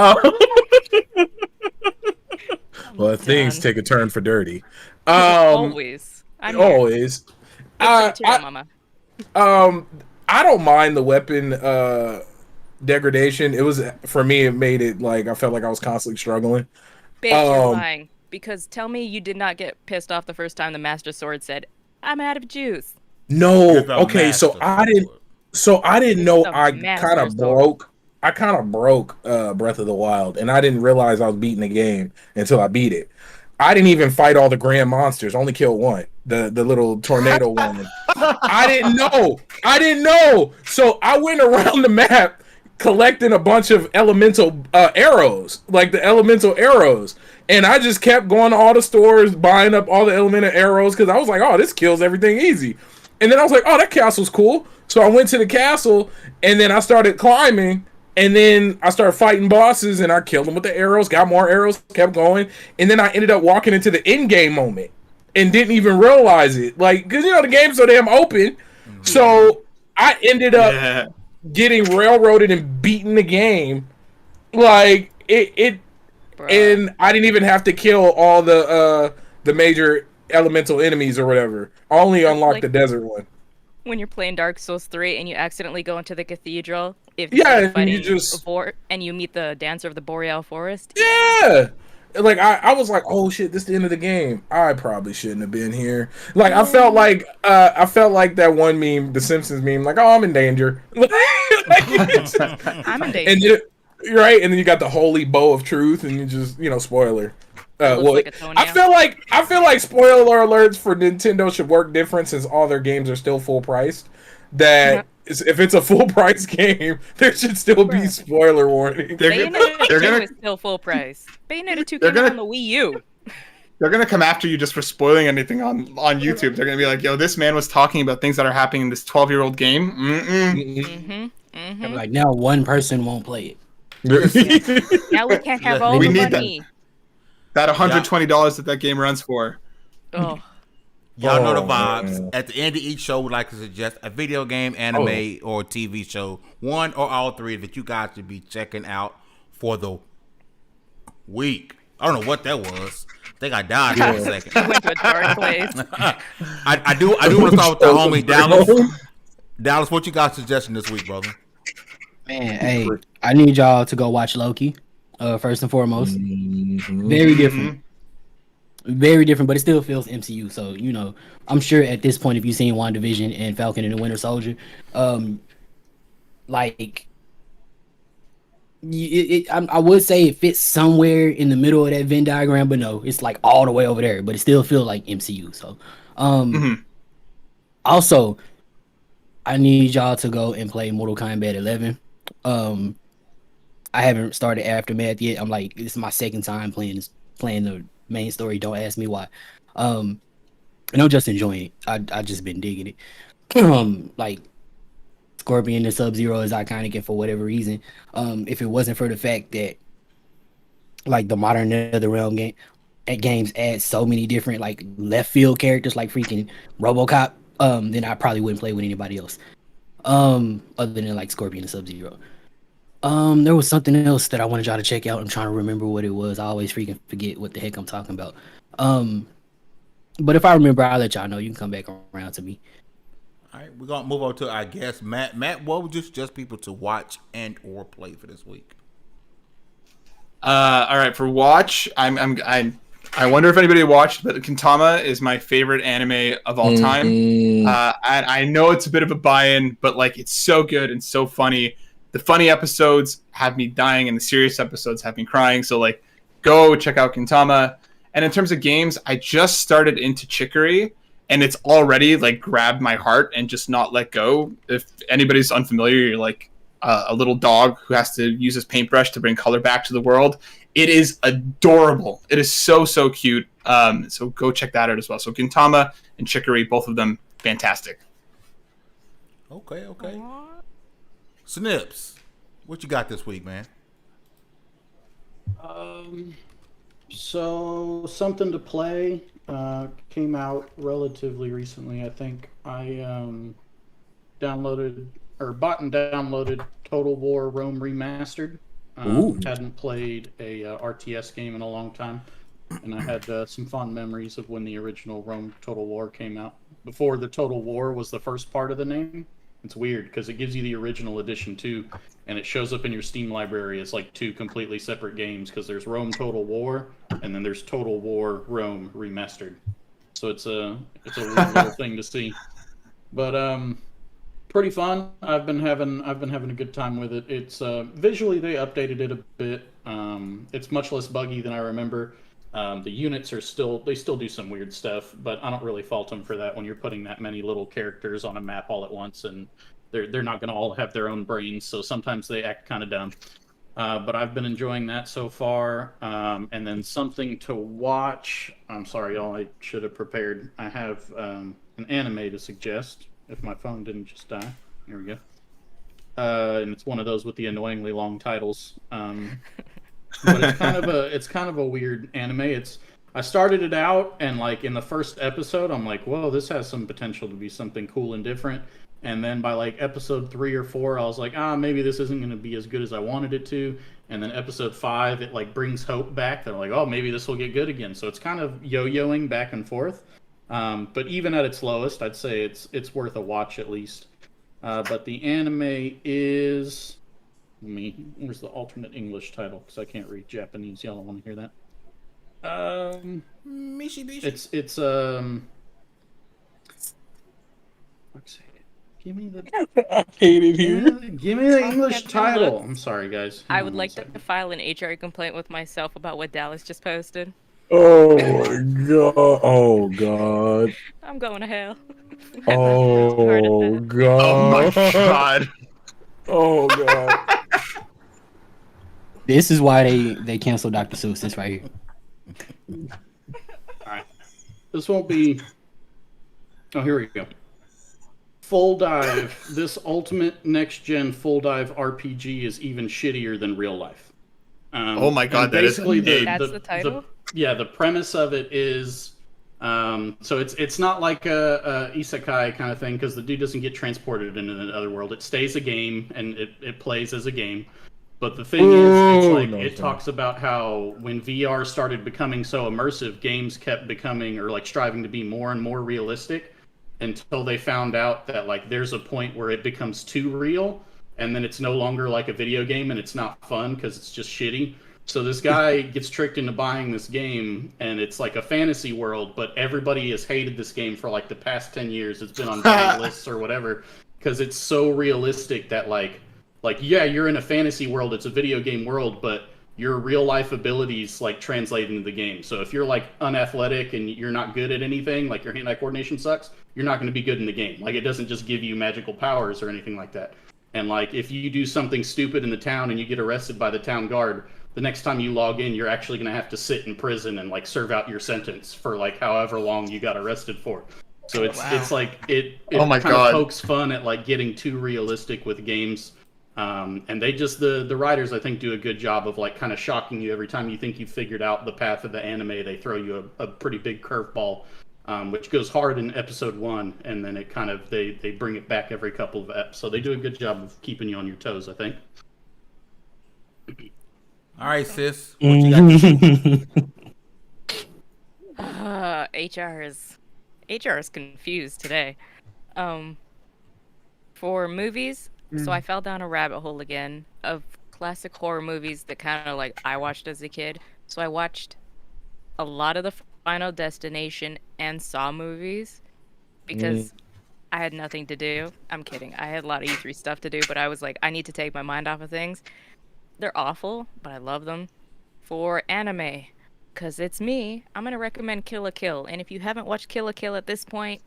well, things done. take a turn for dirty. Always. I'm here. Always. It's a mama. I don't mind the weapon degradation. It was for me. It made it like I felt like I was constantly struggling. Bitch, you're um, lying. Because tell me you did not get pissed off the first time the Master Sword said, I'm out of juice. No, He's the okay. So master I didn't. sword. So I didn't know. the I master kind of sword. broke. I kind of broke Breath of the Wild, and I didn't realize I was beating the game until I beat it. I didn't even fight all the grand monsters. Only killed one, the little tornado one. I didn't know. So I went around the map collecting a bunch of elemental arrows, like the elemental arrows. And I just kept going to all the stores, buying up all the elemental arrows because I was like, oh, this kills everything easy. And then I was like, oh, that castle's cool. So I went to the castle, and then I started climbing, and then I started fighting bosses, and I killed them with the arrows, got more arrows, kept going. And then I ended up walking into the in-game moment and didn't even realize it. Like, because, the game's so damn open. So I ended up getting railroaded and beating the game. Like, it Bruh. and I didn't even have to kill all the major elemental enemies or whatever. I only unlocked like- the desert one. When you're playing Dark Souls 3 and you accidentally go into the cathedral, if Yeah, instead of and fighting you just- and you meet the Dancer of the Boreal Forest. Yeah. Like I was like, oh shit, this is the end of the game. I probably shouldn't have been here. Like I felt like that one meme, the Simpsons meme, like, oh, I'm in danger. I'm in danger. And right, and then you got the holy bow of truth, and you just spoiler. It looks like a toenail. I feel like spoiler alerts for Nintendo should work different since all their games are still full priced. That if it's a full price game, there should still be spoiler warnings. Bayonetta 2 gonna- is still full price. Bayonetta 2 They're came out gonna- on the Wii U. They're gonna come after you just for spoiling anything on YouTube. They're gonna be like, "Yo, this man was talking about things that are happening in this 12-year-old game." I'm like, now one person won't play it. Now we can't have all We the need that. money. That $120 that game runs for. Oh, Y'all know the Oh, vibes. man. At the end of each show, we'd like to suggest a video game, anime, or TV show, one or all three that you guys should be checking out for the week. I don't know what that was. I think I died for a second. You went to a dark place. I do want to start with the homie Dallas. Dallas, what you got suggesting this week, brother? Man, hey, I need y'all to go watch Loki. First and foremost, very different, very different, but it still feels MCU. So you know, I'm sure at this point, if you've seen WandaVision and Falcon and the Winter Soldier, like I would say it fits somewhere in the middle of that Venn diagram, but no, it's like all the way over there. But it still feels like MCU. So, also, I need y'all to go and play Mortal Kombat 11. I haven't started Aftermath yet. I'm like, this is my second time playing the main story. Don't ask me why. And I'm just enjoying it. I just been digging it. Like Scorpion and Sub-Zero is iconic, and for whatever reason, if it wasn't for the fact that like the modern NetherRealm games add so many different like left field characters like freaking RoboCop, then I probably wouldn't play with anybody else. Other than like Scorpion and Sub-Zero. There was something else that I wanted y'all to check out. I'm trying to remember what it was. I always freaking forget what the heck I'm talking about. But if I remember, I'll let y'all know. You can come back around to me. All right, we're gonna move on to, I guess, Matt. Matt, what would you suggest people to watch and or play for this week? All right, for watch, I wonder if anybody watched, but Gintama is my favorite anime of all time. I know it's a bit of a buy-in, but like it's so good and so funny. The funny episodes have me dying, and the serious episodes have me crying. So like, go check out Gintama. And in terms of games, I just started into Chicory, and it's already like grabbed my heart and just not let go. If anybody's unfamiliar, you're like a little dog who has to use his paintbrush to bring color back to the world. It is adorable. It is so cute. So go check that out as well. So Gintama and Chicory, both of them fantastic. Okay. Snips, what you got this week, man? So something to play came out relatively recently. I think I bought and downloaded Total War Rome Remastered. Hadn't played a RTS game in a long time, and I had some fond memories of when the original Rome Total War came out. Before the Total War was the first part of the name. It's weird because it gives you the original edition too, and it shows up in your Steam library as like two completely separate games because there's Rome Total War and then there's Total War Rome Remastered. So it's a weird little thing to see, but pretty fun. I've been having a good time with it. It's visually they updated it a bit. It's much less buggy than I remember. The units still do some weird stuff, but I don't really fault them for that when you're putting that many little characters on a map all at once, and they're not going to all have their own brains, so sometimes they act kind of dumb. But I've been enjoying that so far. And then something to watch. I'm sorry, y'all, I should have prepared. I have an anime to suggest, if my phone didn't just die. Here we go. And it's one of those with the annoyingly long titles. But it's kind of a weird anime. I started it out, and like in the first episode, I'm like, whoa, this has some potential to be something cool and different. And then by like episode 3 or 4, I was like, maybe this isn't going to be as good as I wanted it to. And then episode 5, it like brings hope back. They're like, oh, maybe this will get good again. So it's kind of yo-yoing back and forth. But even at its lowest, I'd say it's worth a watch at least. But the anime is... Where's the alternate English title? Because I can't read Japanese. Y'all don't want to hear that. It's give me the I hate it here. give me the English title. I'm sorry, guys. I would like to file an HR complaint with myself about what Dallas just posted. Oh my god. Oh god. I'm going to hell. Oh god. Oh my god. Oh god. This is why they canceled Dr. Seuss. This right here. All right. This won't be... Oh, here we go. Full Dive. This ultimate next-gen full dive RPG is even shittier than real life. Oh my god, that is basically the That's the title? the premise of it is So it's not like a isekai kind of thing because the dude doesn't get transported into another world. It stays a game and it plays as a game. But the thing is, it's like it talks about how when VR started becoming so immersive, games kept becoming or like striving to be more and more realistic until they found out that like there's a point where it becomes too real and then it's no longer like a video game and it's not fun because it's just shitty. So this guy gets tricked into buying this game, and it's like a fantasy world, but everybody has hated this game for like the past 10 years. It's been on banned lists or whatever because it's so realistic that like yeah, you're in a fantasy world, it's a video game world, but your real life abilities like translate into the game. So if you're like unathletic and you're not good at anything, like your hand-eye coordination sucks, you're not going to be good in the game. Like it doesn't just give you magical powers or anything like that. And like if you do something stupid in the town and you get arrested by the town guard, the next time you log in, you're actually going to have to sit in prison and like serve out your sentence for like however long you got arrested for. So it's like it kind of pokes fun at like getting too realistic with games. And they just the writers I think do a good job of like kind of shocking you every time you think you've figured out the path of the anime. They throw you a pretty big curveball, which goes hard in episode 1, and then it kind of they bring it back every couple of eps. So they do a good job of keeping you on your toes, I think. All right, sis. What you got? HR is confused today. For movies, so I fell down a rabbit hole again of classic horror movies that kind of like I watched as a kid. So I watched a lot of the Final Destination and Saw movies because I had nothing to do. I'm kidding. I had a lot of E3 stuff to do, but I was like, I need to take my mind off of things. They're awful, but I love them. For anime, because it's me, I'm going to recommend Kill la Kill. And if you haven't watched Kill la Kill at this point,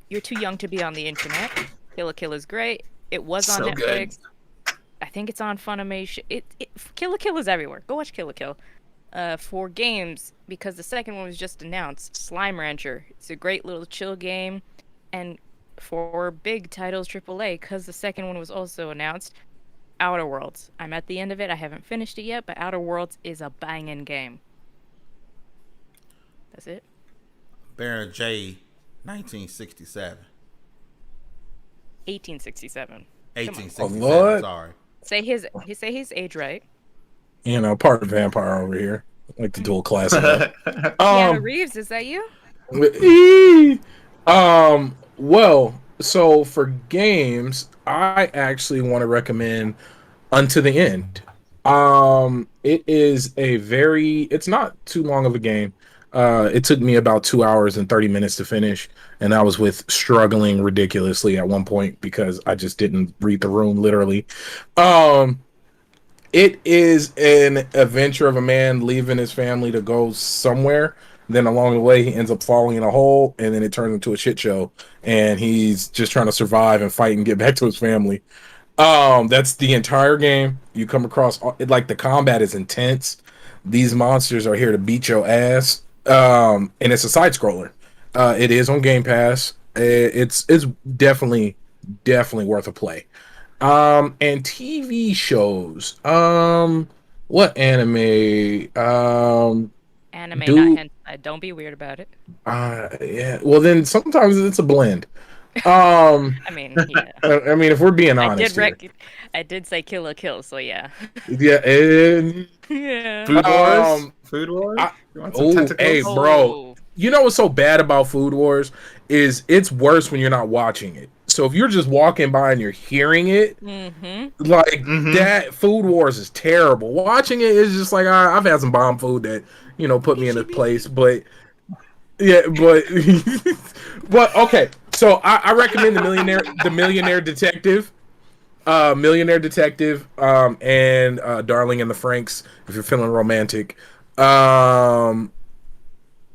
you're too young to be on the internet. Kill la Kill is great. It was on Netflix. Good. I think it's on Funimation. Kill la Kill is everywhere. Go watch Kill la Kill. For games, because the second one was just announced, Slime Rancher. It's a great little chill game. And for big titles, AAA, because the second one was also announced, Outer Worlds. I'm at the end of it. I haven't finished it yet, but Outer Worlds is a banging game. That's it. Baron J, 1967. 1867. 1867. Sorry. Say his age right. You know, part of vampire over here. I like the dual class. Keanu Reeves, is that you? Well, so for games, I actually want to recommend Unto the End. It is it's not too long of a game. It took me about 2 hours and 30 minutes to finish, and I was struggling ridiculously at one point because I just didn't read the room literally. It is an adventure of a man leaving his family to go somewhere. Then along the way, he ends up falling in a hole, and then it turns into a shit show. And he's just trying to survive and fight and get back to his family. That's the entire game. You come across like the combat is intense. These monsters are here to beat your ass. And it's a side scroller. It is on Game Pass. It's definitely worth a play. And TV shows. What anime? Anime, not hentai. Don't be weird about it. Yeah. Well, then sometimes it's a blend. I mean, yeah. I mean, if we're being honest, I did say Kill la Kill, so yeah. Yeah. Yeah. Food Wars. Food Wars. Hey, bro. You know what's so bad about Food Wars is it's worse when you're not watching it. So if you're just walking by and you're hearing it, that Food Wars is terrible. Watching it is just like I've had some bomb food that put me in a place, but but okay. So I recommend the Millionaire Detective, and Darling in the Franxx if you're feeling romantic.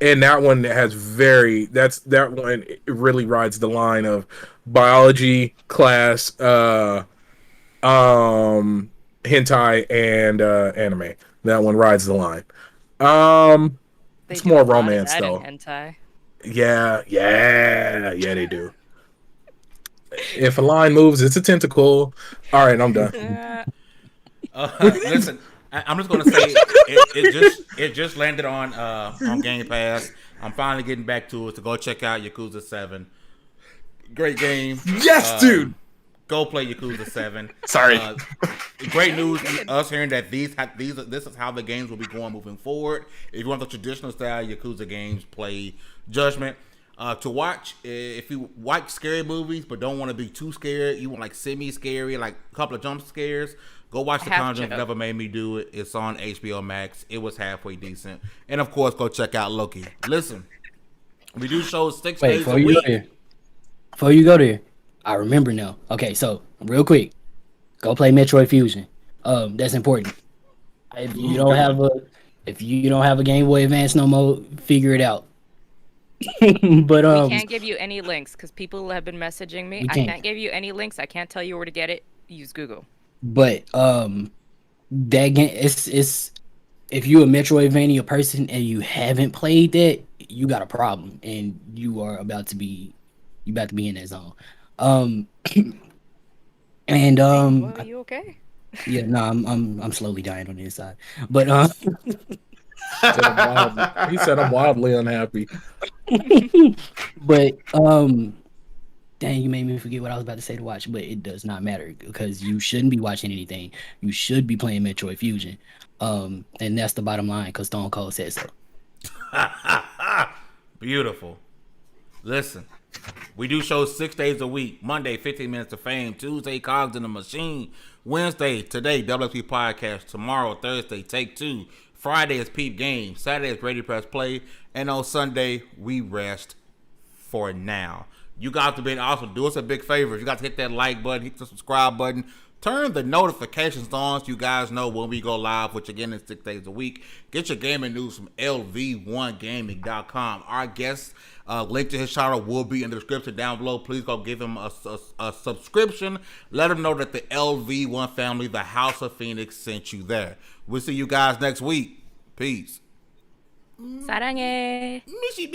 And that one that one really rides the line of biology class, hentai, and anime. That one rides the line. It's more romance though. Hentai. Yeah, they do. If a line moves, it's a tentacle. All right, I'm done. Listen, I'm just gonna say it just landed on Game Pass. I'm finally getting back to it. So go check out Yakuza 7. Great game. Yes, dude. Go play Yakuza 7. Sorry. Great news, us hearing that this is how the games will be going moving forward. If you want the traditional style Yakuza games, play Judgment. To watch, if you like scary movies but don't want to be too scared, you want like semi-scary, like a couple of jump scares, go watch The Conjuring Never Made Me Do It. It's on HBO Max. It was halfway decent. And of course, go check out Loki. Listen, we do shows 6 days a week. Before you go there, I remember now. Okay, so real quick, go play Metroid Fusion. That's important. If you don't have a Game Boy Advance no more, figure it out. But we can't give you any links because people have been messaging me. I can't give you any links. I can't tell you where to get it. Use Google. But that game, it's if you're a Metroidvania person and you haven't played that, you got a problem, and you are about to be in that zone. And well, are you okay? Yeah, no, I'm slowly dying on the inside. But he said I'm wildly unhappy. But dang, you made me forget what I was about to say to watch, but it does not matter because you shouldn't be watching anything. You should be playing Metroid Fusion. And that's the bottom line because Stone Cold said so. Beautiful. Listen, we do shows 6 days a week. Monday, 15 Minutes of Fame. Tuesday, Cogs in the Machine. Wednesday, Today, WXP Podcast. Tomorrow, Thursday, Take Two. Friday is Peep Game. Saturday is Ready Press Play. And on Sunday, we rest for now. You guys have been awesome. Do us a big favor. You got to hit that like button, hit the subscribe button. Turn the notifications on so you guys know when we go live, which again is 6 days a week. Get your gaming news from LV1Gaming.com. Our guest link to his channel will be in the description down below. Please go give him a subscription. Let him know that the LV1 family, the House of Phoenix, sent you there. We'll see you guys next week. Peace. Sarange.